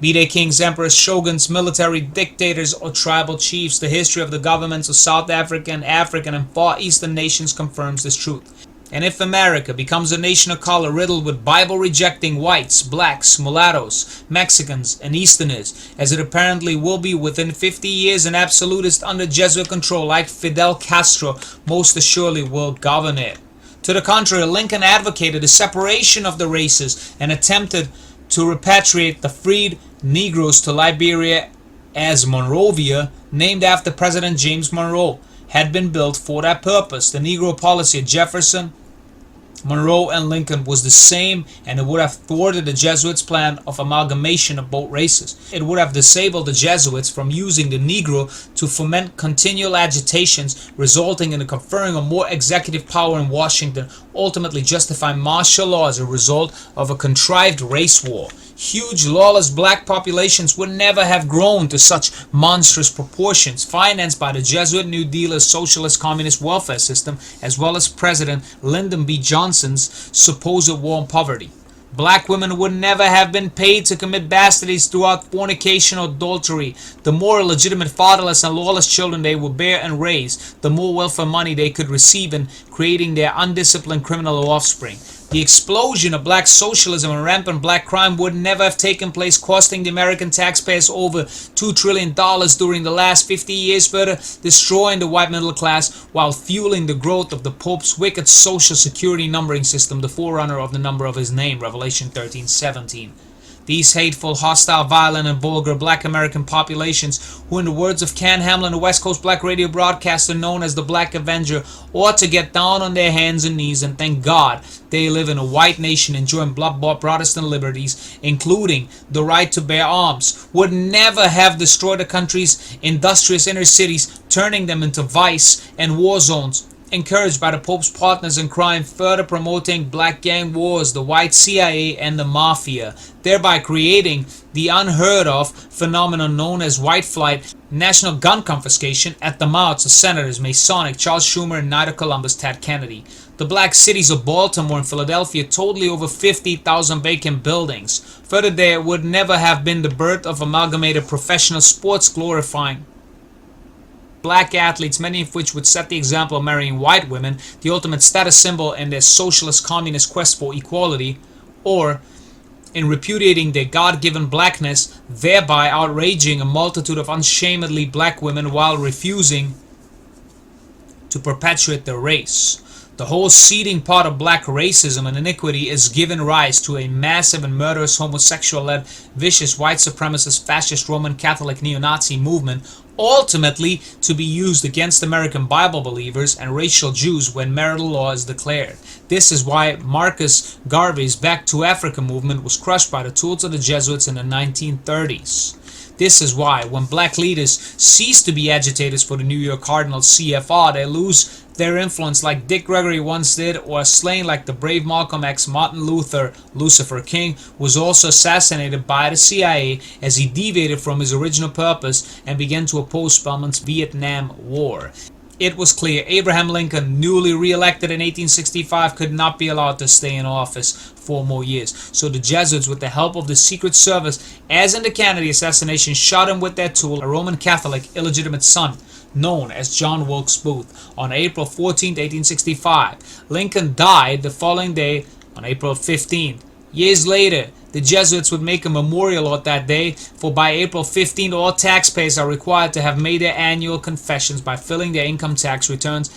Be they kings, emperors, shoguns, military dictators, or tribal chiefs, the history of the governments of South African, African, and Far Eastern nations confirms this truth. And if America becomes a nation of color riddled with Bible-rejecting whites, blacks, mulattoes, Mexicans, and Easterners, as it apparently will be within 50 years, an absolutist under Jesuit control like Fidel Castro most assuredly will govern it. To the contrary, Lincoln advocated the separation of the races and attempted to repatriate the freed Negroes to Liberia, as Monrovia, named after President James Monroe, had been built for that purpose. The Negro policy of Jefferson, Monroe, and Lincoln was the same, and it would have thwarted the Jesuits' plan of amalgamation of both races. It would have disabled the Jesuits from using the Negro to foment continual agitations, resulting in the conferring of more executive power in Washington, ultimately justifying martial law as a result of a contrived race war. Huge lawless black populations would never have grown to such monstrous proportions, financed by the Jesuit New Deal's socialist communist welfare system, as well as President Lyndon B. Johnson's supposed war on poverty. Black women would never have been paid to commit bastardies throughout fornication or adultery. The more illegitimate, fatherless, and lawless children they would bear and raise, the more welfare money they could receive in creating their undisciplined criminal offspring. The explosion of black socialism and rampant black crime would never have taken place, costing the American taxpayers over $2 trillion during the last 50 years, further destroying the white middle class while fueling the growth of the Pope's wicked social security numbering system, the forerunner of the number of his name, Revelation 13:17. These hateful, hostile, violent, and vulgar black American populations, who in the words of Ken Hamlin, a West Coast black radio broadcaster known as the Black Avenger, ought to get down on their hands and knees and thank God they live in a white nation enjoying blood-bought Protestant liberties, including the right to bear arms, would never have destroyed the country's industrious inner cities, turning them into vice and war zones. Encouraged by the Pope's partners in crime, further promoting black gang wars, the white CIA, and the mafia, thereby creating the unheard of phenomenon known as white flight, national gun confiscation at the mouths of Senators Masonic, Charles Schumer, and Knight of Columbus, Ted Kennedy. The black cities of Baltimore and Philadelphia, totally over 50,000 vacant buildings. Further, there would never have been the birth of amalgamated professional sports glorifying black athletes, many of which would set the example of marrying white women, the ultimate status symbol in their socialist communist quest for equality, or in repudiating their God-given blackness, thereby outraging a multitude of unshamedly black women while refusing to perpetuate their race. The whole seeding pot of black racism and iniquity is given rise to a massive and murderous homosexual-led, vicious, white supremacist, fascist, Roman Catholic, neo-Nazi movement, ultimately to be used against American Bible believers and racial Jews when marital law is declared. This is why Marcus Garvey's Back to Africa movement was crushed by the tools of the Jesuits in the 1930s. This is why, when black leaders cease to be agitators for the New York Cardinals CFR, they lose their influence like Dick Gregory once did, or are slain like the brave Malcolm X. Martin Luther Lucifer King was also assassinated by the CIA as he deviated from his original purpose and began to oppose Spelman's Vietnam War. It was clear Abraham Lincoln, newly re-elected in 1865, could not be allowed to stay in office 4 more years. So the Jesuits, with the help of the Secret Service, as in the Kennedy assassination, shot him with their tool, a Roman Catholic illegitimate son, known as John Wilkes Booth, on April 14, 1865. Lincoln died the following day on April 15. Years later, the Jesuits would make a memorial on that day, for by April 15 all taxpayers are required to have made their annual confessions by filling their income tax returns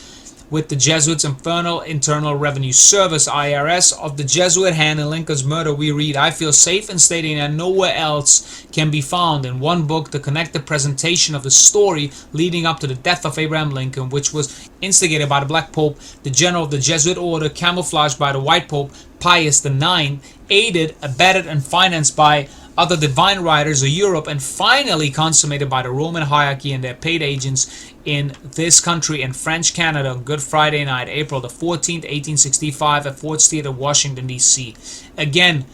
with the Jesuits' Infernal Internal Revenue Service, IRS. Of the Jesuit hand in Lincoln's murder we read, "I feel safe in stating that nowhere else can be found in one book the connected presentation of the story leading up to the death of Abraham Lincoln, which was instigated by the Black Pope, the general of the Jesuit order, camouflaged by the White Pope, Pius IX, aided, abetted, and financed by other divine writers of Europe, and finally consummated by the Roman hierarchy and their paid agents in this country and French Canada on Good Friday night, April the 14th, 1865, at Ford's Theater, Washington, D.C. Again,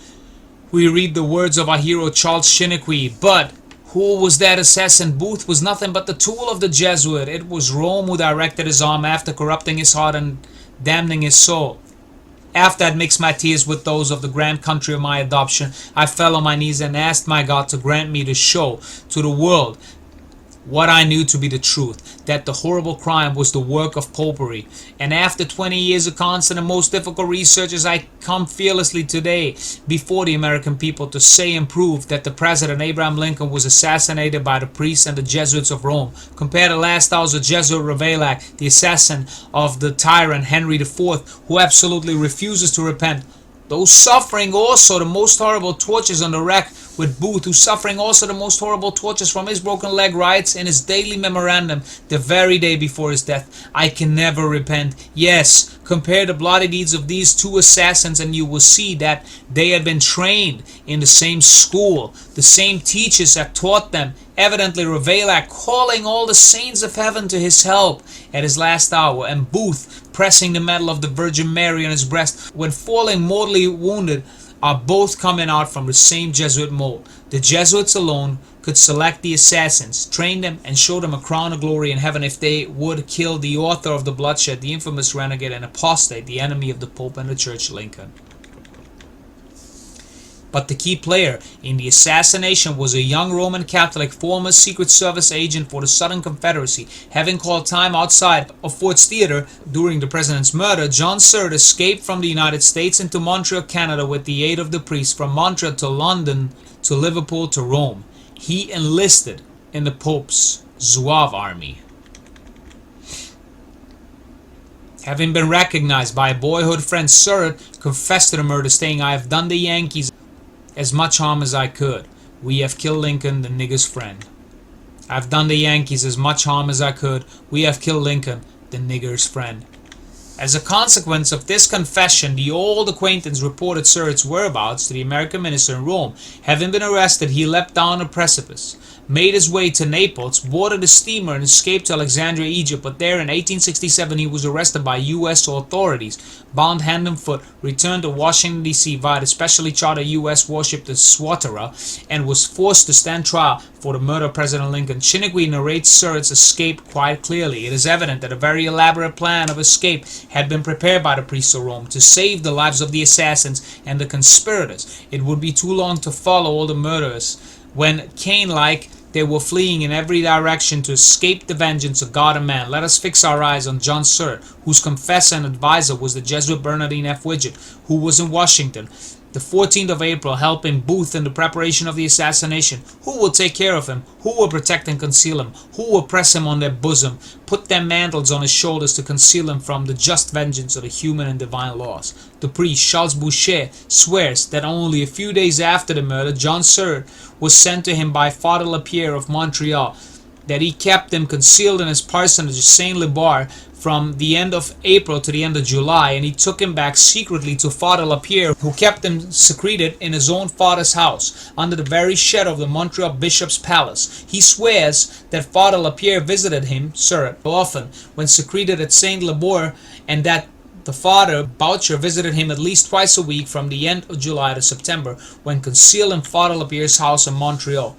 we read the words of our hero Charles Chiniquy, but who was that assassin? Booth was nothing but the tool of the Jesuit. It was Rome who directed his arm after corrupting his heart and damning his soul. After I'd mixed my tears with those of the grand country of my adoption, I fell on my knees and asked my God to grant me to show to the world what I knew to be the truth, that the horrible crime was the work of popery. And after 20 years of constant and most difficult researches, I come fearlessly today before the American people to say and prove that the President Abraham Lincoln was assassinated by the priests and the Jesuits of Rome. Compare the last hours of Jesuit Ravaillac, the assassin of the tyrant Henry IV, who absolutely refuses to repent. Those suffering also the most horrible tortures on the rack with Booth, who's suffering also the most horrible tortures from his broken leg, writes in his daily memorandum the very day before his death, "I can never repent." Yes, compare the bloody deeds of these two assassins and you will see that they had been trained in the same school. The same teachers had taught them. Evidently Ravaillac calling all the saints of heaven to his help at his last hour, and Booth pressing the medal of the Virgin Mary on his breast when falling mortally wounded, are both coming out from the same Jesuit mold. The Jesuits alone could select the assassins, train them, and show them a crown of glory in heaven if they would kill the author of the bloodshed, the infamous renegade and apostate, the enemy of the Pope and the Church, Lincoln. But the key player in the assassination was a young Roman Catholic former Secret Service agent for the Southern Confederacy. Having called time outside of Ford's Theater during the president's murder, John Surratt escaped from the United States into Montreal, Canada with the aid of the priest, from Montreal to London to Liverpool to Rome. He enlisted in the Pope's Zouave army. Having been recognized by a boyhood friend, Surratt confessed to the murder, saying, "I have done the Yankees as much harm as I could. We have killed Lincoln, the nigger's friend. I've done the Yankees as much harm as I could. We have killed Lincoln, the nigger's friend." As a consequence of this confession, the old acquaintance reported Surratt's whereabouts to the American minister in Rome. Having been arrested, he leapt down a precipice, made his way to Naples, boarded a steamer, and escaped to Alexandria, Egypt. But there in 1867 he was arrested by U.S. authorities, bound hand and foot, returned to Washington, D.C. via the specially chartered U.S. warship the Swatara, and was forced to stand trial for the murder of President Lincoln. Chiniquy narrates Surratt's escape quite clearly. It is evident that a very elaborate plan of escape had been prepared by the priests of Rome to save the lives of the assassins and the conspirators. It would be too long to follow all the murderers. When Cain-like, they were fleeing in every direction to escape the vengeance of God and man. Let us fix our eyes on John Surratt, whose confessor and advisor was the Jesuit Bernardine F. Widget, who was in Washington the 14th of April, helping Booth in the preparation of the assassination. Who will take care of him? Who will protect and conceal him? Who will press him on their bosom, put their mantles on his shoulders to conceal him from the just vengeance of the human and divine laws? The priest, Charles Boucher, swears that only a few days after the murder, John Surratt was sent to him by Father Lapierre of Montreal, that he kept him concealed in his parsonage of Saint-Libar from the end of April to the end of July, and he took him back secretly to Father Lapierre, who kept him secreted in his own father's house, under the very shadow of the Montreal bishop's palace. He swears that Father Lapierre visited him, Surratt, often when secreted at Saint-Libar, and that the father, Boucher, visited him at least twice a week from the end of July to September, when concealed in Father Lapierre's house in Montreal.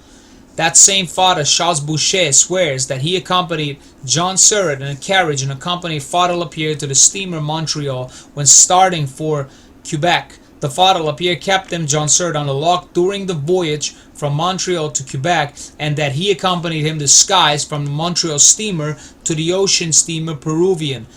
That same father, Charles Boucher, swears that he accompanied John Surratt in a carriage and accompanied Father Lapierre to the steamer Montreal when starting for Quebec. The Father Lapierre kept him, John Surratt, on the lock during the voyage from Montreal to Quebec, and that he accompanied him disguised from the Montreal steamer to the ocean steamer Peruvian.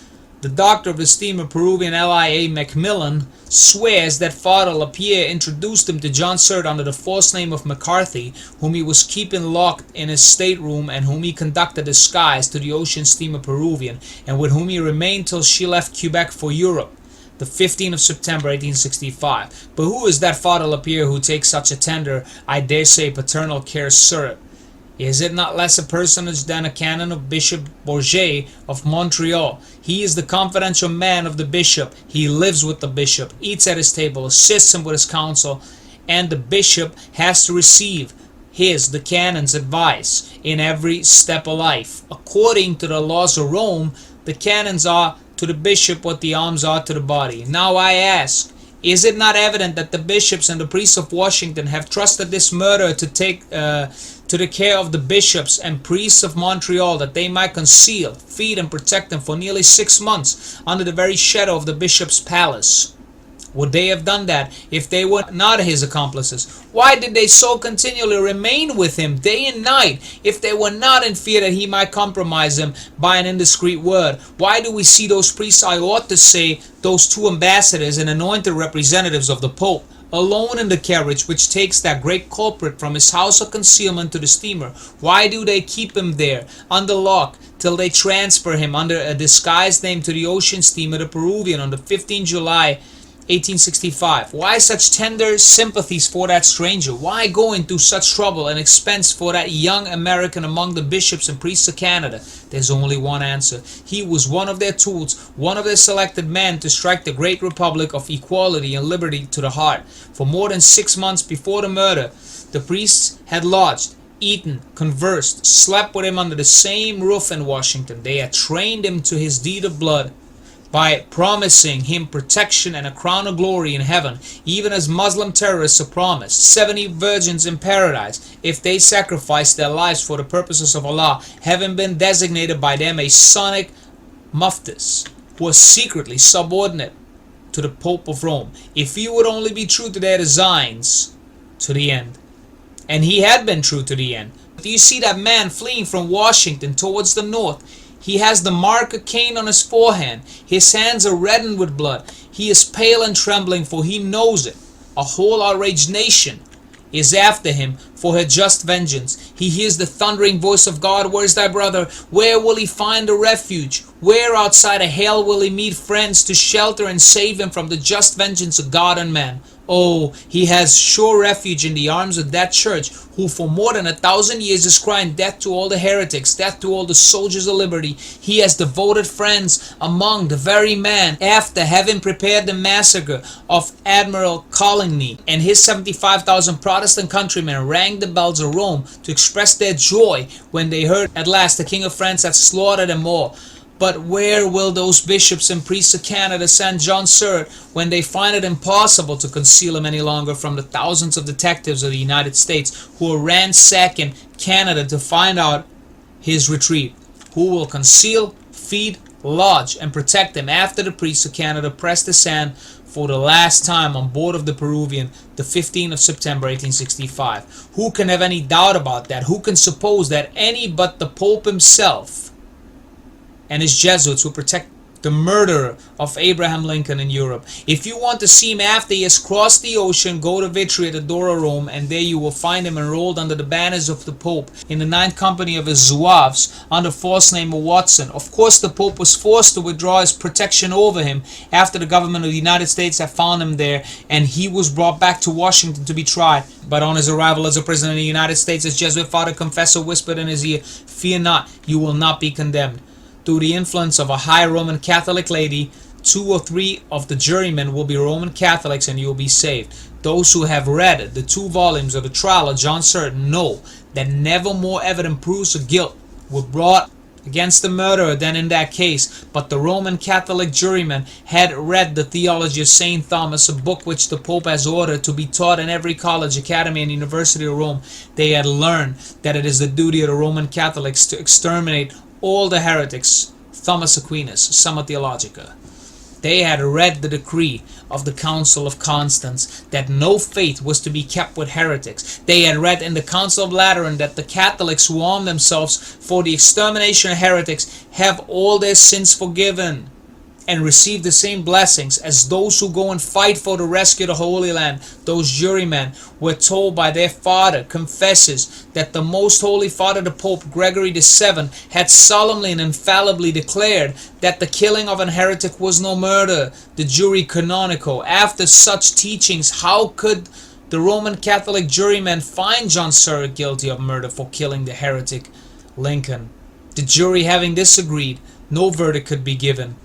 The doctor of the steamer Peruvian, L.I.A. Macmillan, swears that Father Lapierre introduced him to John Surratt under the false name of McCarthy, whom he was keeping locked in his stateroom and whom he conducted disguised to the ocean steamer Peruvian, and with whom he remained till she left Quebec for Europe, the 15th of September 1865. But who is that Father Lapierre who takes such a tender, I dare say paternal care of Surratt? Is it not less a personage than a canon of Bishop Bourget of Montreal? He is the confidential man of the bishop. He lives with the bishop, eats at his table, assists him with his counsel, and the bishop has to receive the canon's advice in every step of life. According to the laws of Rome, the canons are to the bishop what the alms are to the body. Now I ask, is it not evident that the bishops and the priests of Washington have trusted this murder to take to the care of the bishops and priests of Montreal, that they might conceal, feed, and protect them for nearly 6 months under the very shadow of the bishop's palace? Would they have done that if they were not his accomplices? Why did they so continually remain with him day and night if they were not in fear that he might compromise them by an indiscreet word? Why do we see those priests, I ought to say those 2 ambassadors and anointed representatives of the Pope, alone in the carriage which takes that great culprit from his house of concealment to the steamer? Why do they keep him there under lock till they transfer him under a disguised name to the ocean steamer the Peruvian on the 15th July 1865? Why such tender sympathies for that stranger? Why going through such trouble and expense for that young American among the bishops and priests of Canada? There's only one answer. He was one of their tools, one of their selected men to strike the great republic of equality and liberty to the heart. For more than 6 months before the murder, the priests had lodged, eaten, conversed, slept with him under the same roof in Washington. They had trained him to his deed of blood by promising him protection and a crown of glory in heaven, even as Muslim terrorists have promised 70 virgins in paradise if they sacrificed their lives for the purposes of Allah, having been designated by their Masonic muftis, who was secretly subordinate to the Pope of Rome. If he would only be true to their designs, to the end. And he had been true to the end. Do you see that man fleeing from Washington towards the north? He has the mark of Cain on his forehead. His hands are reddened with blood. He is pale and trembling, for he knows it. A whole outraged nation is after him for her just vengeance. He hears the thundering voice of God. Where is thy brother? Where will he find a refuge? Where outside of hell will he meet friends to shelter and save him from the just vengeance of God and man? Oh, he has sure refuge in the arms of that church, who for more than 1,000 years is crying death to all the heretics, death to all the soldiers of liberty. He has devoted friends among the very man, after having prepared the massacre of Admiral Coligny and his 75,000 Protestant countrymen, rang the bells of Rome to express their joy when they heard at last the King of France had slaughtered them all. But where will those bishops and priests of Canada send John Surratt when they find it impossible to conceal him any longer from the thousands of detectives of the United States who are ransacking Canada to find out his retreat? Who will conceal, feed, lodge, and protect him after the priests of Canada pressed his hand for the last time on board of the Peruvian, the 15th of September 1865? Who can have any doubt about that? Who can suppose that any but the Pope himself and his Jesuits will protect the murderer of Abraham Lincoln in Europe? If you want to see him after he has crossed the ocean, go to Vitry at the door of Rome, and there you will find him enrolled under the banners of the Pope in the 9th company of his Zouaves under false name of Watson. Of course, the Pope was forced to withdraw his protection over him after the government of the United States had found him there, and he was brought back to Washington to be tried. But on his arrival as a prisoner in the United States, his Jesuit father confessor whispered in his ear, "Fear not, you will not be condemned." Through the influence of a high Roman Catholic lady, 2 or 3 of the jurymen will be Roman Catholics, and you will be saved. Those who have read the 2 volumes of the trial of John Surratt know that never more evident proofs of guilt were brought against the murderer than in that case. But the Roman Catholic jurymen had read the Theology of St. Thomas, a book which the Pope has ordered to be taught in every college, academy, and university of Rome. They had learned that it is the duty of the Roman Catholics to exterminate all the heretics, Thomas Aquinas, Summa Theologica. They had read the decree of the Council of Constance that no faith was to be kept with heretics. They had read in the Council of Lateran that the Catholics who arm themselves for the extermination of heretics have all their sins forgiven and receive the same blessings as those who go and fight for the rescue of the Holy Land. Those jurymen were told by their father, confessors, that the Most Holy Father, the Pope Gregory VII, had solemnly and infallibly declared that the killing of an heretic was no murder, the jury canonical. After such teachings, how could the Roman Catholic jurymen find John Surratt guilty of murder for killing the heretic Lincoln? The jury having disagreed, no verdict could be given.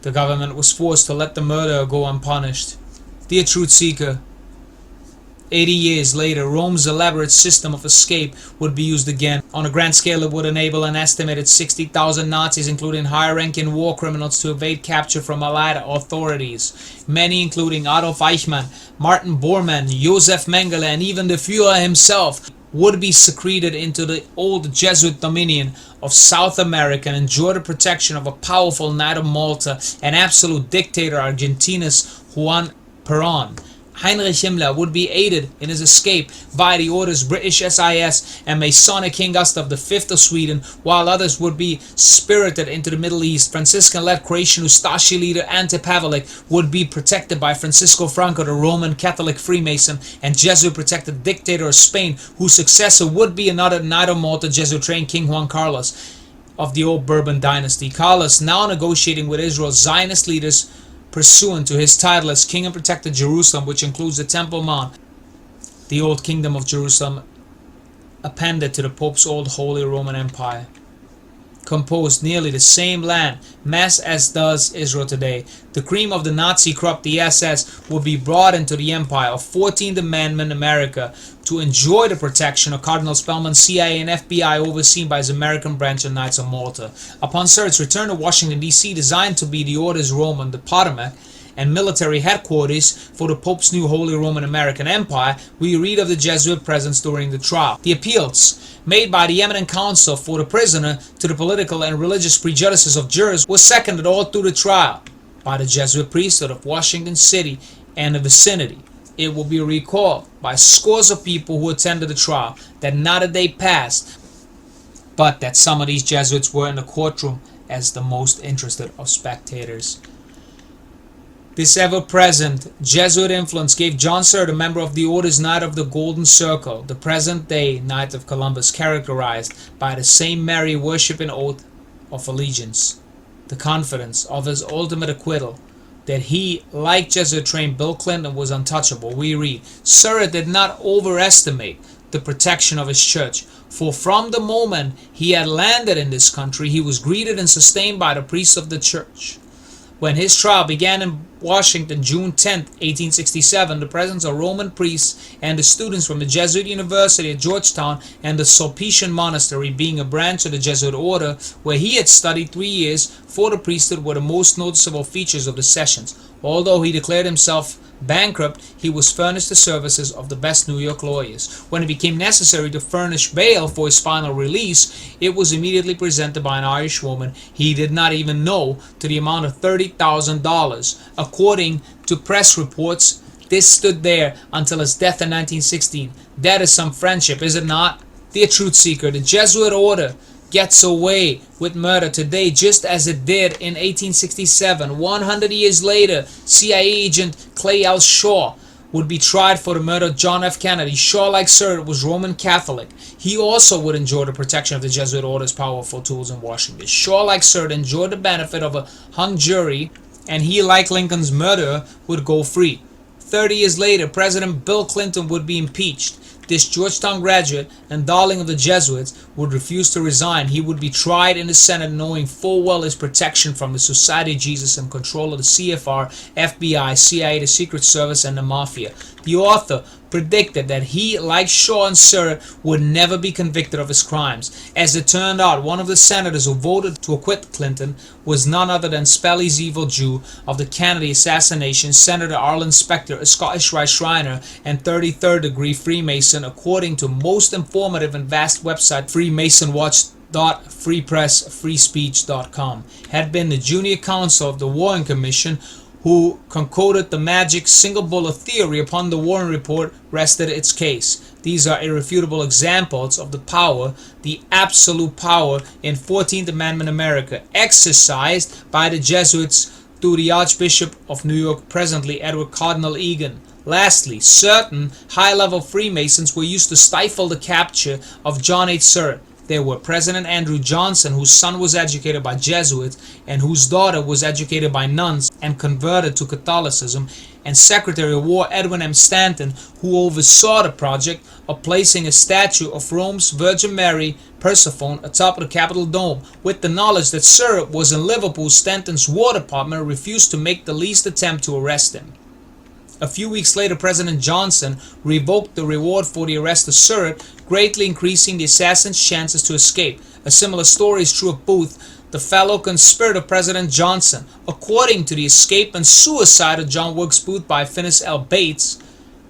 The government was forced to let the murderer go unpunished. Dear truth seeker, 80 years later, Rome's elaborate system of escape would be used again. On a grand scale, it would enable an estimated 60,000 Nazis, including high-ranking war criminals, to evade capture from Allied authorities. Many, including Adolf Eichmann, Martin Bormann, Josef Mengele, and even the Führer himself, would be secreted into the old Jesuit dominion of South America and enjoy the protection of a powerful Knight of Malta and absolute dictator Argentina's Juan Perón. Heinrich Himmler would be aided in his escape by the orders British SIS and Masonic King Gustav V of Sweden, while others would be spirited into the Middle East. Franciscan-led Croatian Ustashi leader Ante Pavelic would be protected by Francisco Franco, the Roman Catholic Freemason and Jesuit-protected dictator of Spain, whose successor would be another Knight of Malta Jesuit-trained King Juan Carlos of the old Bourbon dynasty. Carlos, now negotiating with Israel's Zionist leaders, pursuant to his title as King and Protector of Jerusalem, which includes the Temple Mount, the old Kingdom of Jerusalem, appended to the Pope's old Holy Roman Empire, composed nearly the same land mass as does Israel today. The cream of the Nazi crop, the SS, will be brought into the empire of 14th Amendment America to enjoy the protection of Cardinal Spellman, CIA, and FBI, overseen by his American branch of Knights of Malta. Upon Surratt's return to Washington, D.C., designed to be the Orders Roman, the Potomac, and military headquarters for the Pope's new Holy Roman American Empire, we read of the Jesuit presence during the trial. The appeals made by the eminent counsel for the prisoner to the political and religious prejudices of jurors was seconded all through the trial by the Jesuit priesthood of Washington City and the vicinity. It will be recalled by scores of people who attended the trial that not a day passed but that some of these Jesuits were in the courtroom as the most interested of spectators. This ever-present Jesuit influence gave John Surratt, a member of the Order's Knight of the Golden Circle, the present-day Knight of Columbus, characterized by the same merry worship and oath of allegiance, the confidence of his ultimate acquittal, that he, like Jesuit-trained Bill Clinton, was untouchable. We read, Surratt did not overestimate the protection of his church, for from the moment he had landed in this country, he was greeted and sustained by the priests of the church. When his trial began in Washington, June 10, 1867, the presence of Roman priests and the students from the Jesuit University at Georgetown and the Sulpician Monastery, being a branch of the Jesuit order where he had studied 3 years for the priesthood, were the most noticeable features of the sessions. Although he declared himself bankrupt, he was furnished the services of the best New York lawyers. When it became necessary to furnish bail for his final release, it was immediately presented by an Irish woman he did not even know, to the amount of $30,000. According to press reports, this stood there until his death in 1916. That is some friendship, is it not? Dear Truth Seeker, the Jesuit order gets away with murder today just as it did in 1867. 100 years later, CIA agent Clay L. Shaw would be tried for the murder of John F. Kennedy. Shaw, like Surratt, was Roman Catholic. He also would enjoy the protection of the Jesuit order's powerful tools in Washington. Shaw, like Surratt, enjoyed the benefit of a hung jury, and he, like Lincoln's murderer, would go free. 30 years later, President Bill Clinton would be impeached. This Georgetown graduate and darling of the Jesuits would refuse to resign. He would be tried in the Senate, knowing full well his protection from the Society of Jesus and control of the CFR, FBI, CIA, the Secret Service, and the Mafia. The author predicted that he, like Shaw and Surratt, would never be convicted of his crimes. As it turned out, one of the senators who voted to acquit Clinton was none other than Spelly's evil Jew of the Kennedy assassination, Senator Arlen Specter, a Scottish Rite Shriner and 33rd degree Freemason, according to most informative and vast website freemasonwatch.freepressfreespeech.com, had been the junior counsel of the Warren Commission, who concocted the magic single bullet theory upon the Warren Report rested its case. These are irrefutable examples of the power, the absolute power in 14th Amendment America, exercised by the Jesuits through the Archbishop of New York, presently Edward Cardinal Egan. Lastly, certain high-level Freemasons were used to stifle the capture of John H. Surratt. There were President Andrew Johnson, whose son was educated by Jesuits and whose daughter was educated by nuns and converted to Catholicism, and Secretary of War Edwin M. Stanton, who oversaw the project of placing a statue of Rome's Virgin Mary, Persephone, atop of the Capitol dome. With the knowledge that Surratt was in Liverpool, Stanton's War Department refused to make the least attempt to arrest him. A few weeks later, President Johnson revoked the reward for the arrest of Surratt, greatly increasing the assassin's chances to escape. A similar story is true of Booth, the fellow conspirator of President Johnson. According to the escape and suicide of John Wilkes Booth by Finis L. Bates,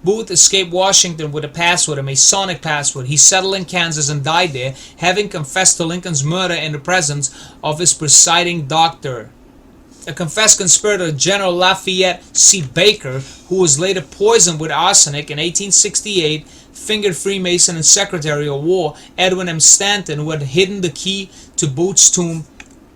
Booth escaped Washington with a password, a Masonic password. He settled in Kansas and died there, having confessed to Lincoln's murder in the presence of his presiding doctor. A confessed conspirator, General Lafayette C. Baker, who was later poisoned with arsenic in 1868, fingered Freemason and Secretary of War Edwin M. Stanton, who had hidden the key to Booth's tomb,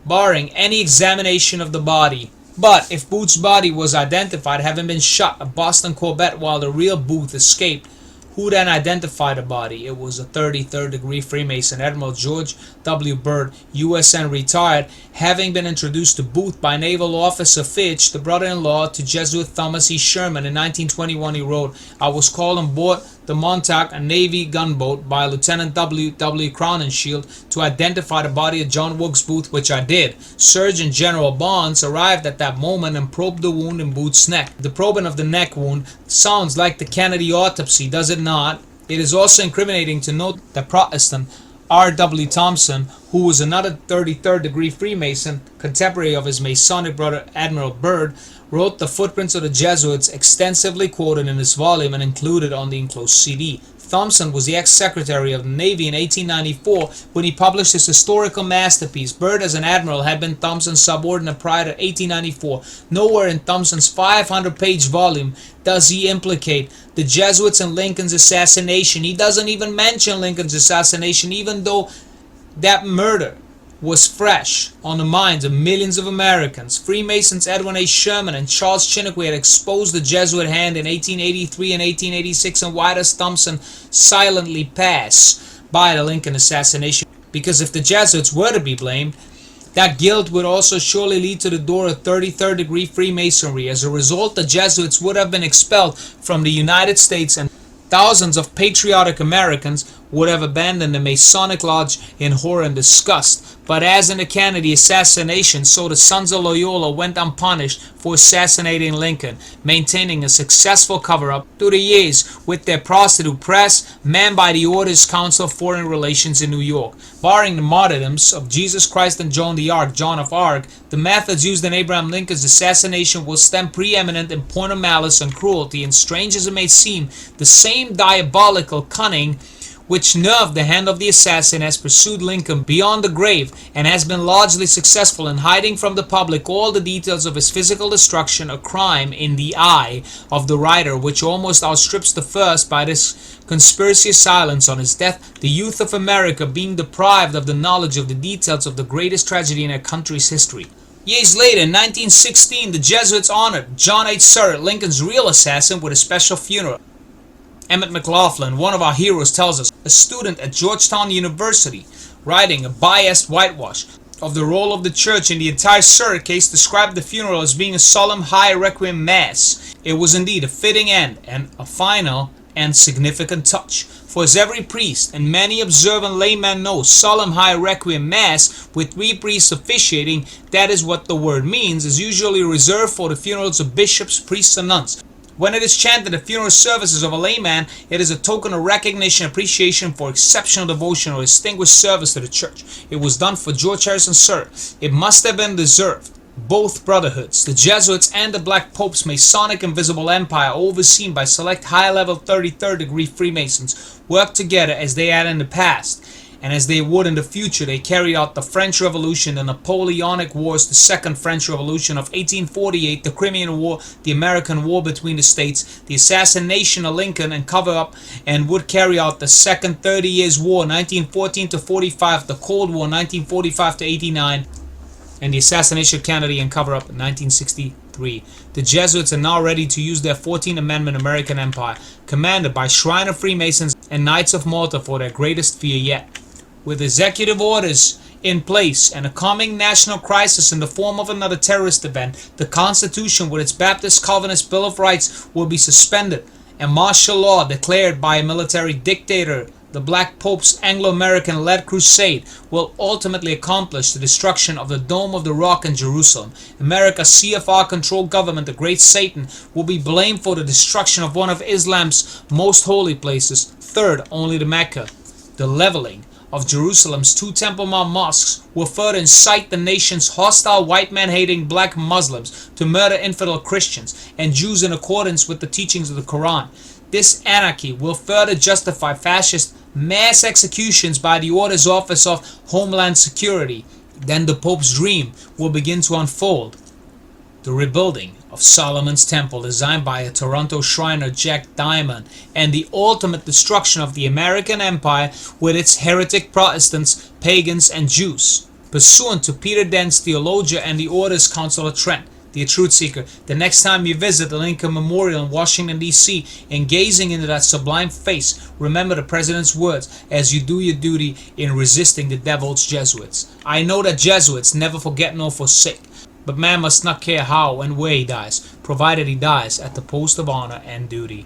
barring any examination of the body. But if Booth's body was identified having been shot at Boston Corvette while the real Booth escaped, who then identified the body? It was a 33rd degree Freemason, Admiral George W. Byrd, USN retired, having been introduced to Booth by Naval Officer Fitch, the brother-in-law to Jesuit Thomas E. Sherman. In 1921 he wrote, "I was called on board the Montauk, a Navy gunboat, by Lieutenant W. W. Crowninshield to identify the body of John Wilkes Booth, which I did. Surgeon General Barnes arrived at that moment and probed the wound in Booth's neck. The probing of the neck wound sounds like the Kennedy autopsy, does it not? It is also incriminating to note that Protestant R.W. Thompson, who was another 33rd degree Freemason, contemporary of his Masonic brother Admiral Byrd, wrote the footprints of the Jesuits, extensively quoted in this volume and included on the enclosed CD. Thompson was the ex-secretary of the Navy in 1894 when he published his historical masterpiece. Byrd as an admiral had been Thompson's subordinate prior to 1894. Nowhere in Thompson's 500-page volume does he implicate the Jesuits in Lincoln's assassination. He doesn't even mention Lincoln's assassination, even though that murder was fresh on the minds of millions of Americans. Freemasons Edwin A. Sherman and Charles Chiniquy had exposed the Jesuit hand in 1883 and 1886, and why does Thompson silently pass by the Lincoln assassination? Because if the Jesuits were to be blamed, that guilt would also surely lead to the door of 33rd degree Freemasonry. As a result, the Jesuits would have been expelled from the United States, and thousands of patriotic Americans would have abandoned the Masonic Lodge in horror and disgust. But as in the Kennedy assassination, so the Sons of Loyola went unpunished for assassinating Lincoln, maintaining a successful cover-up through the years with their prostitute press, manned by the Orders Council of Foreign Relations in New York. Barring the martyrdoms of Jesus Christ and Joan of Arc, the methods used in Abraham Lincoln's assassination will stand preeminent in point of malice and cruelty, and strange as it may seem, the same diabolical cunning which nerved the hand of the assassin has pursued Lincoln beyond the grave and has been largely successful in hiding from the public all the details of his physical destruction, a crime in the eye of the writer which almost outstrips the first by this conspiracy of silence on his death, the youth of America being deprived of the knowledge of the details of the greatest tragedy in our country's history. Years later, in 1916, the Jesuits honored John H. Surratt, Lincoln's real assassin, with a special funeral. Emmett McLaughlin, one of our heroes, tells us, a student at Georgetown University, writing a biased whitewash of the role of the church in the entire Surratt case, described the funeral as being a solemn high requiem mass. It was indeed a fitting end and a final and significant touch. For as every priest and many observant laymen know, solemn high requiem mass with 3 priests officiating, that is what the word means, is usually reserved for the funerals of bishops, priests, and nuns. When it is chanted at funeral services of a layman, it is a token of recognition and appreciation for exceptional devotion or distinguished service to the church. It was done for George Harrison Surratt. It must have been deserved. Both brotherhoods, the Jesuits and the Black Pope's Masonic Invisible Empire, overseen by select high-level 33rd degree Freemasons, worked together as they had in the past, and as they would in the future. They carried out the French Revolution, the Napoleonic Wars, the Second French Revolution of 1848, the Crimean War, the American War between the states, the assassination of Lincoln and cover-up, and would carry out the Second 30 Years' War, 1914 to 45, the Cold War, 1945 to 89, and the assassination of Kennedy and cover-up in 1963. The Jesuits are now ready to use their 14th Amendment American Empire, commanded by Shrine of Freemasons and Knights of Malta, for their greatest fear yet. With executive orders in place and a coming national crisis in the form of another terrorist event, the Constitution with its Baptist Calvinist Bill of Rights will be suspended, and martial law declared by a military dictator. The Black Pope's Anglo-American-led crusade will ultimately accomplish the destruction of the Dome of the Rock in Jerusalem. America's CFR-controlled government, the Great Satan, will be blamed for the destruction of one of Islam's most holy places, third only to Mecca. The leveling of Jerusalem's 2 Temple Mount mosques will further incite the nation's hostile white man-hating black Muslims to murder infidel Christians and Jews in accordance with the teachings of the Quran. This anarchy will further justify fascist mass executions by the Order's Office of Homeland Security. Then the Pope's dream will begin to unfold. The rebuilding of Solomon's Temple, designed by a Toronto Shriner, Jack Diamond, and the ultimate destruction of the American Empire with its heretic Protestants, pagans, and Jews. Pursuant to Peter Dent's Theologia and the Order's Council of Trent, the Truth Seeker, the next time you visit the Lincoln Memorial in Washington, D.C., and gazing into that sublime face, remember the President's words as you do your duty in resisting the devil's Jesuits. I know that Jesuits never forget nor forsake, but man must not care how and where he dies, provided he dies at the post of honor and duty.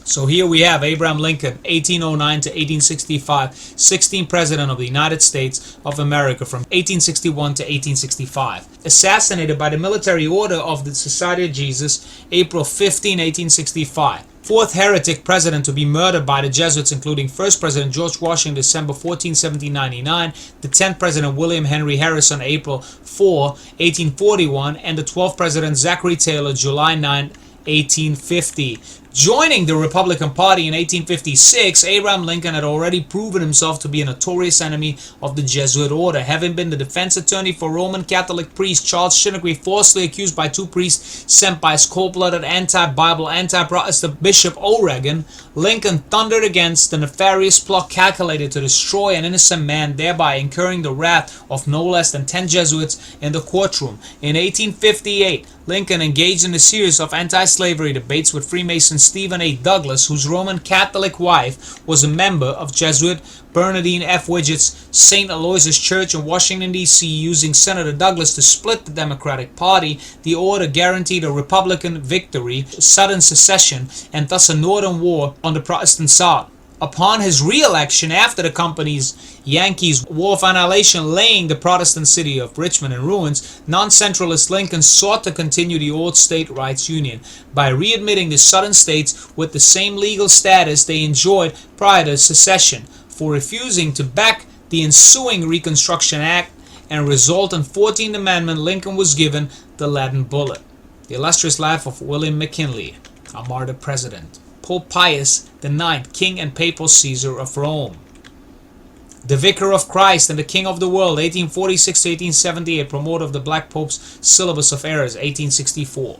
So here we have Abraham Lincoln, 1809 to 1865, 16th President of the United States of America from 1861 to 1865. Assassinated by the military order of the Society of Jesus, April 15, 1865. Fourth heretic president to be murdered by the Jesuits, including first President George Washington, December 14, 1799, the 10th President William Henry Harrison, April 4, 1841, and the 12th President Zachary Taylor, July 9, 1850. Joining the Republican Party in 1856, Abraham Lincoln had already proven himself to be a notorious enemy of the Jesuit order, having been the defense attorney for Roman Catholic priest Charles Chiniquy, falsely accused by two priests sent by his cold-blooded anti-Bible, anti-Protestant Bishop O'Regan. Lincoln thundered against the nefarious plot calculated to destroy an innocent man, thereby incurring the wrath of no less than 10 Jesuits in the courtroom. In 1858, Lincoln engaged in a series of anti-slavery debates with Freemason Stephen A. Douglas, whose Roman Catholic wife was a member of Jesuit Bernardine F. Widgett's St. Aloysius Church in Washington, D.C. Using Senator Douglas to split the Democratic Party, the order guaranteed a Republican victory, sudden secession, and thus a northern war on the Protestant South. Upon his re-election after the company's Yankees War of Annihilation laying the Protestant city of Richmond in ruins, non-centralist Lincoln sought to continue the old state rights union by readmitting the southern states with the same legal status they enjoyed prior to secession. For refusing to back the ensuing Reconstruction Act and resultant 14th Amendment, Lincoln was given the Latin bullet. The illustrious life of William McKinley, a martyr president. Pope Pius IX, King and Papal Caesar of Rome. The Vicar of Christ and the King of the World, 1846 to 1878, promoter of the Black Pope's Syllabus of Errors, 1864.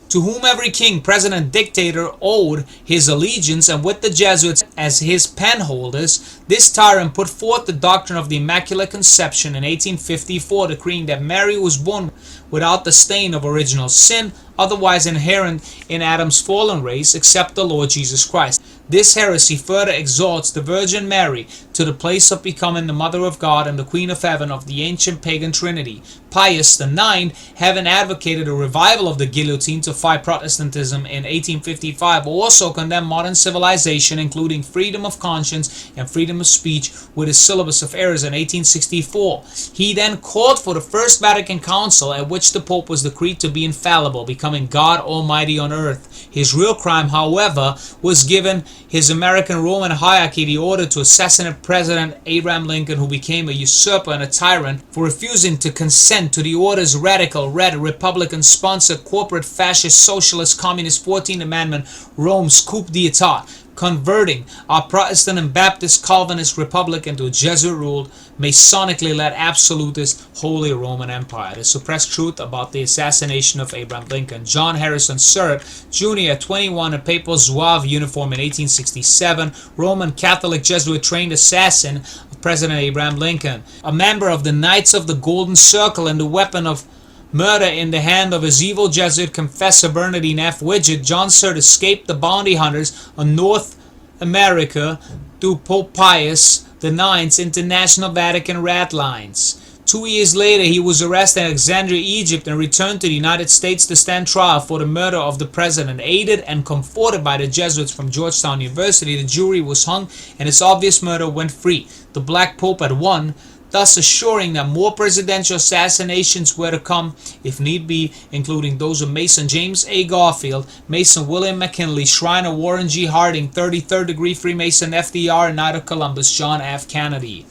To whom every king, president, dictator owed his allegiance, and with the Jesuits as his penholders, this tyrant put forth the doctrine of the Immaculate Conception in 1854, decreeing that Mary was born without the stain of original sin, otherwise inherent in Adam's fallen race, except the Lord Jesus Christ. This heresy further exalts the Virgin Mary to the place of becoming the Mother of God and the Queen of Heaven of the ancient pagan Trinity. Pius IX, having advocated a revival of the guillotine to fight Protestantism in 1855, also condemned modern civilization, including freedom of conscience and freedom of speech, with his Syllabus of Errors in 1864. He then called for the First Vatican Council, at which the Pope was decreed to be infallible, becoming God Almighty on earth. His real crime, however, was given his American Roman hierarchy the order to assassinate President Abraham Lincoln, who became a usurper and a tyrant for refusing to consent to the order's radical, red, Republican-sponsored, corporate, fascist, socialist, communist 14th Amendment, Rome's coup d'etat, converting our Protestant and Baptist Calvinist republic into a Jesuit-ruled, Masonically led absolutist Holy Roman Empire. The suppressed truth about the assassination of Abraham Lincoln. John Harrison Surratt, Jr., 21, a papal Zouave uniform in 1867, Roman Catholic Jesuit-trained assassin of President Abraham Lincoln. A member of the Knights of the Golden Circle and the weapon of murder in the hand of his evil Jesuit confessor Bernardine F. Widgett, John Surratt escaped the bounty hunters on North America through Pope Pius IX's International Vatican rat lines. 2 years later, he was arrested in Alexandria, Egypt, and returned to the United States to stand trial for the murder of the president. Aided and comforted by the Jesuits from Georgetown University, the jury was hung and its obvious murderer went free. The Black Pope had won, thus assuring that more presidential assassinations were to come if need be, including those of Mason James A. Garfield, Mason William McKinley, Shriner Warren G. Harding, 33rd degree Freemason FDR, and Knight of Columbus John F. Kennedy.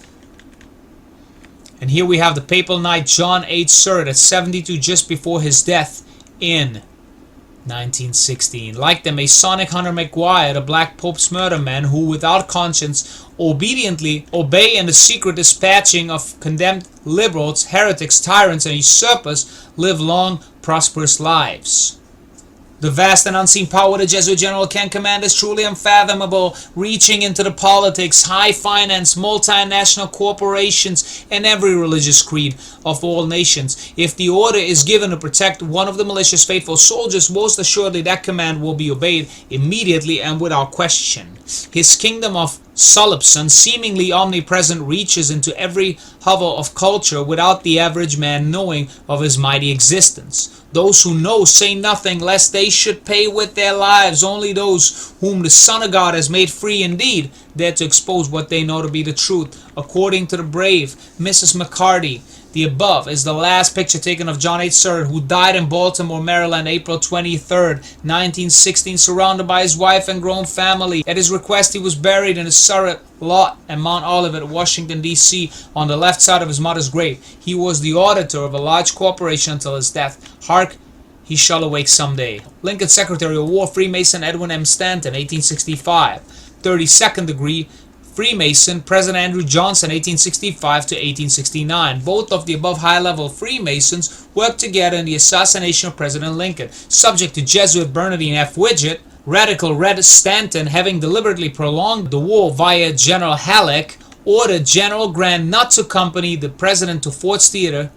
And here we have the papal knight John H. Surratt at 72, just before his death in 1916. Like the Masonic Hunter McGuire, the Black Pope's murder man who, without conscience, obediently obey in the secret dispatching of condemned liberals, heretics, tyrants, and usurpers, live long, prosperous lives. The vast and unseen power the Jesuit general can command is truly unfathomable, reaching into the politics, high finance, multinational corporations, and every religious creed of all nations. If the order is given to protect one of the malicious faithful soldiers, most assuredly that command will be obeyed immediately and without question. His kingdom of Solipson, seemingly omnipresent, reaches into every hovel of culture without the average man knowing of his mighty existence. Those who know say nothing lest they should pay with their lives. Only those whom the Son of God has made free indeed dare to expose what they know to be the truth. According to the brave Mrs. McCarty, the above is the last picture taken of John H. Surratt, who died in Baltimore, Maryland, April 23rd, 1916, surrounded by his wife and grown family. At his request, he was buried in his Surratt lot at Mount Olivet, Washington, D.C., on the left side of his mother's grave. He was the auditor of a large corporation until his death. Hark he shall awake someday. Lincoln Secretary of War Freemason Edwin M. Stanton, 1865. 32nd degree Freemason President Andrew Johnson, 1865 to 1869. Both of the above high-level Freemasons worked together in the assassination of President Lincoln. Subject to Jesuit Bernardine F. Widget, Radical Red Stanton, having deliberately prolonged the war via General Halleck, ordered General Grant not to accompany the President to Ford's Theater,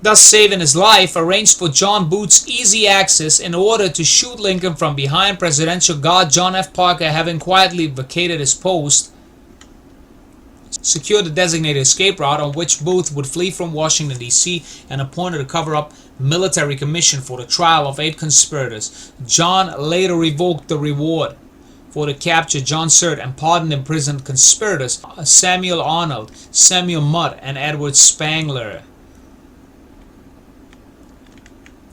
thus saving his life. Arranged for John Booth's easy access in order to shoot Lincoln from behind. Presidential guard John F. Parker, having quietly vacated his post, secured the designated escape route on which Booth would flee from Washington, D.C., and appointed a cover-up military commission for the trial of 8 conspirators. John later revoked the reward for the capture John Surt and pardoned imprisoned conspirators Samuel Arnold, Samuel Mudd, and Edward Spangler.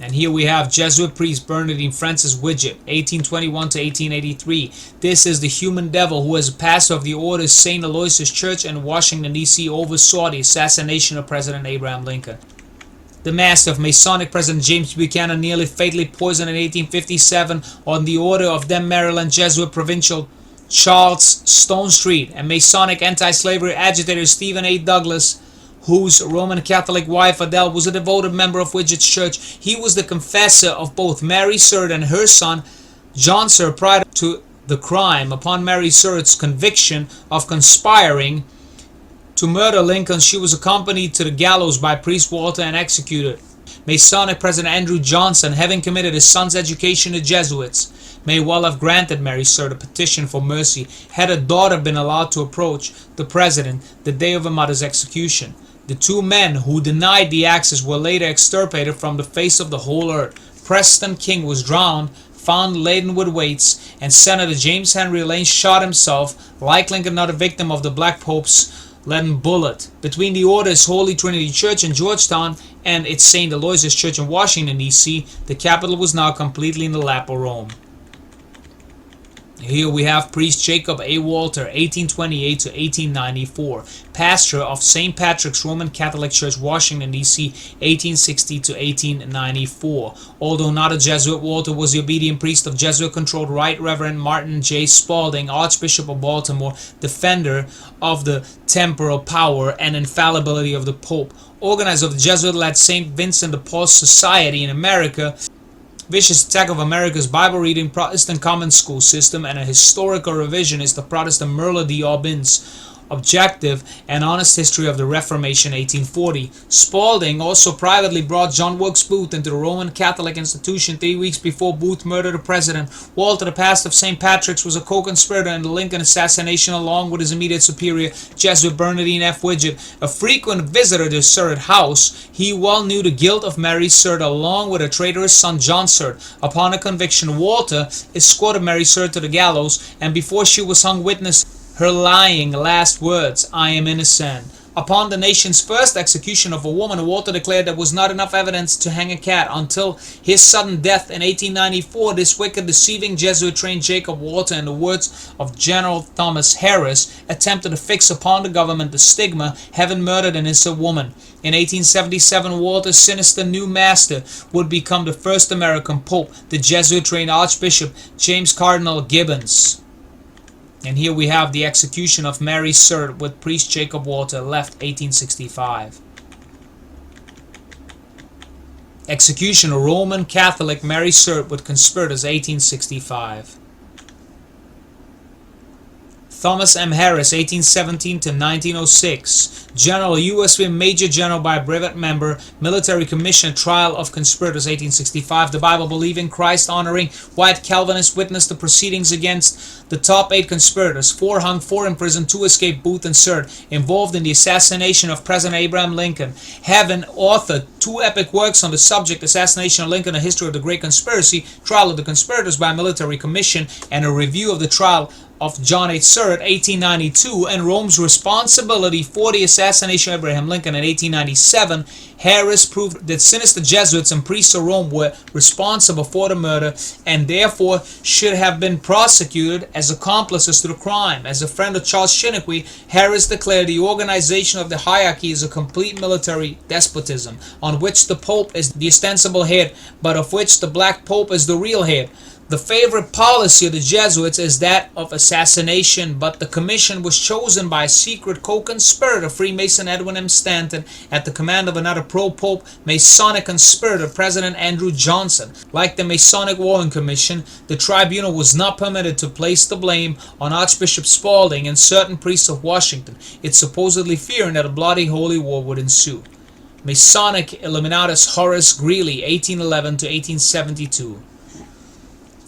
And here we have Jesuit priest Bernardine Francis Widget, 1821 to 1883. This is the human devil who, as a pastor of the order St. Aloysius Church in Washington, D.C., oversaw the assassination of President Abraham Lincoln. The master of Masonic President James Buchanan, nearly fatally poisoned in 1857 on the order of then Maryland Jesuit Provincial Charles Stonestreet, and Masonic anti-slavery agitator Stephen A. Douglas, whose Roman Catholic wife Adele was a devoted member of Widget's church. He was the confessor of both Mary Surt and her son John Surt prior to the crime. Upon Mary Surt's conviction of conspiring to murder Lincoln, she was accompanied to the gallows by priest Walter and executed. Masonic President Andrew Johnson, having committed his son's education to Jesuits, may well have granted Mary Surt a petition for mercy had her daughter been allowed to approach the president the day of her mother's execution. The 2 men who denied the access were later extirpated from the face of the whole earth. Preston King was drowned, found laden with weights, and Senator James Henry Lane shot himself, like Lincoln, another victim of the Black Pope's leaden bullet. Between the Order's Holy Trinity Church in Georgetown and its St. Aloysius Church in Washington, D.C., the capital was now completely in the lap of Rome. Here we have priest Jacob A. Walter, 1828 to 1894, pastor of St. Patrick's Roman Catholic Church, Washington, D.C., 1860 to 1894. Although not a Jesuit, Walter was the obedient priest of Jesuit-controlled Right Reverend Martin J. Spalding, Archbishop of Baltimore, defender of the temporal power and infallibility of the Pope, organizer of the Jesuit-led St. Vincent de Paul Society in America, vicious attack of America's Bible-reading Protestant common school system, and a historical revisionist of Protestant Merle d'Aubigne's Objective and Honest History of the Reformation, 1840. Spalding also privately brought John Wilkes Booth into the Roman Catholic institution 3 weeks before Booth murdered the president. Walter, the pastor of St. Patrick's, was a co-conspirator in the Lincoln assassination along with his immediate superior, Jesuit Bernardine F. Widget. A frequent visitor to Surt house, he well knew the guilt of Mary Surt along with her traitorous son John Surt. Upon a conviction, Walter escorted Mary Surt to the gallows, and before she was hung, witnessed her lying last words, "I am innocent." Upon the nation's first execution of a woman, Walter declared there was not enough evidence to hang a cat. Until his sudden death in 1894, this wicked, deceiving Jesuit-trained Jacob Walter, in the words of General Thomas Harris, attempted to fix upon the government the stigma, having murdered an innocent woman. In 1877, Walter's sinister new master would become the first American pope, the Jesuit-trained Archbishop James Cardinal Gibbons. And here we have the execution of Mary Surt with priest Jacob Walter, left 1865. Execution of Roman Catholic Mary Surt with conspirators, 1865. Thomas M. Harris, 1817 to 1906. General, U.S. Major General by brevet member, Military Commission, Trial of Conspirators, 1865. The Bible-believing, Christ-honoring, white Calvinist witnessed the proceedings against the top 8 conspirators. 4 hung, 4 imprisoned, 2 escaped, Booth and Surt, involved in the assassination of President Abraham Lincoln. Having authored 2 epic works on the subject, Assassination of Lincoln, A History of the Great Conspiracy, Trial of the Conspirators by Military Commission, and a review of the trial of John 8. Surratt, 1892, and Rome's responsibility for the assassination of Abraham Lincoln in 1897, Harris proved that sinister Jesuits and priests of Rome were responsible for the murder and therefore should have been prosecuted as accomplices to the crime. As a friend of Charles Chiniquy, Harris declared the organization of the hierarchy is a complete military despotism, on which the Pope is the ostensible head, but of which the Black Pope is the real head. The favorite policy of the Jesuits is that of assassination, but the commission was chosen by a secret co-conspirator, Freemason Edwin M. Stanton, at the command of another pro-Pope Masonic conspirator, President Andrew Johnson. Like the Masonic Warring Commission, the tribunal was not permitted to place the blame on Archbishop Spalding and certain priests of Washington, it supposedly fearing that a bloody holy war would ensue. Masonic Illuminatus Horace Greeley, 1811 to 1872.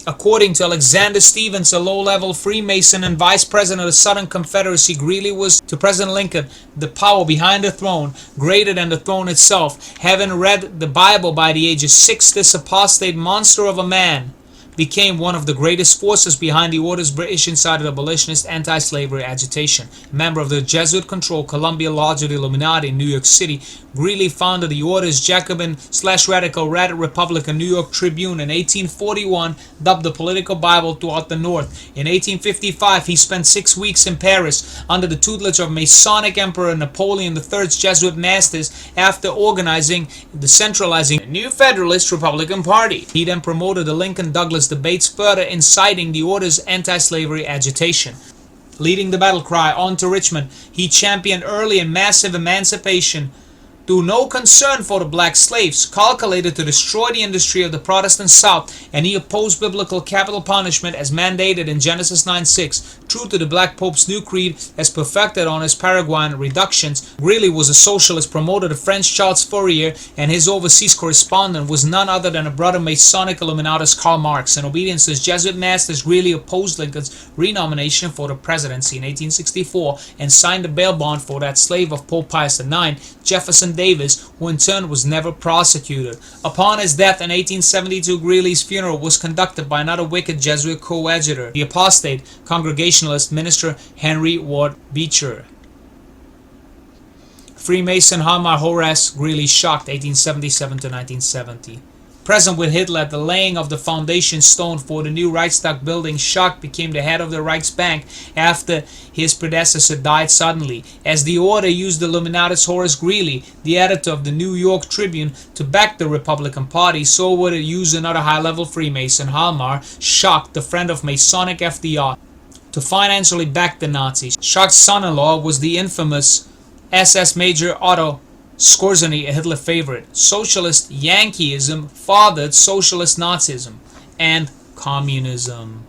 According to Alexander Stevens, a low-level Freemason and vice president of the Southern Confederacy, Greeley was to President Lincoln the power behind the throne, greater than the throne itself. Having read the Bible by the age of 6, this apostate monster of a man became one of the greatest forces behind the orders British inside the abolitionist anti-slavery agitation. Member of the Jesuit-controlled Columbia Lodge of the Illuminati in New York City, Greeley founded the Orders Jacobin/Radical Red Republican New York Tribune in 1841, dubbed the political Bible throughout the North. In 1855, he spent 6 weeks in Paris under the tutelage of Masonic Emperor Napoleon III's Jesuit masters after organizing the centralizing New Federalist Republican Party. He then promoted the Lincoln-Douglas debates, further inciting the Order's anti-slavery agitation. Leading the battle cry "On to Richmond," he championed early and massive emancipation through no concern for the black slaves, calculated to destroy the industry of the Protestant South, and he opposed biblical capital punishment as mandated in Genesis 9:6. True to the Black Pope's new creed as perfected on his Paraguayan reductions, Greeley was a socialist promoter of French Charles Fourier, and his overseas correspondent was none other than a brother Masonic Illuminatus Karl Marx. In obedience to his Jesuit masters, Greeley opposed Lincoln's renomination for the presidency in 1864 and signed a bail bond for that slave of Pope Pius IX, Jefferson Davis, who in turn was never prosecuted. Upon his death in 1872, Greeley's funeral was conducted by another wicked Jesuit coadjutor, the apostate Congregationalist minister Henry Ward Beecher. Freemason Hjalmar Horace Greeley shocked, 1877 to 1970. Present with Hitler at the laying of the foundation stone for the new Reichstag building, Schacht became the head of the Reichsbank after his predecessor died suddenly. As the order used the Illuminatus Horace Greeley, the editor of the New York Tribune, to back the Republican Party, so would it use another high-level Freemason, Hjalmar Schacht, the friend of Masonic FDR, to financially back the Nazis. Schacht's son-in-law was the infamous SS Major Otto Skorzeny, a Hitler favorite. Socialist Yankeeism fathered socialist Nazism and communism.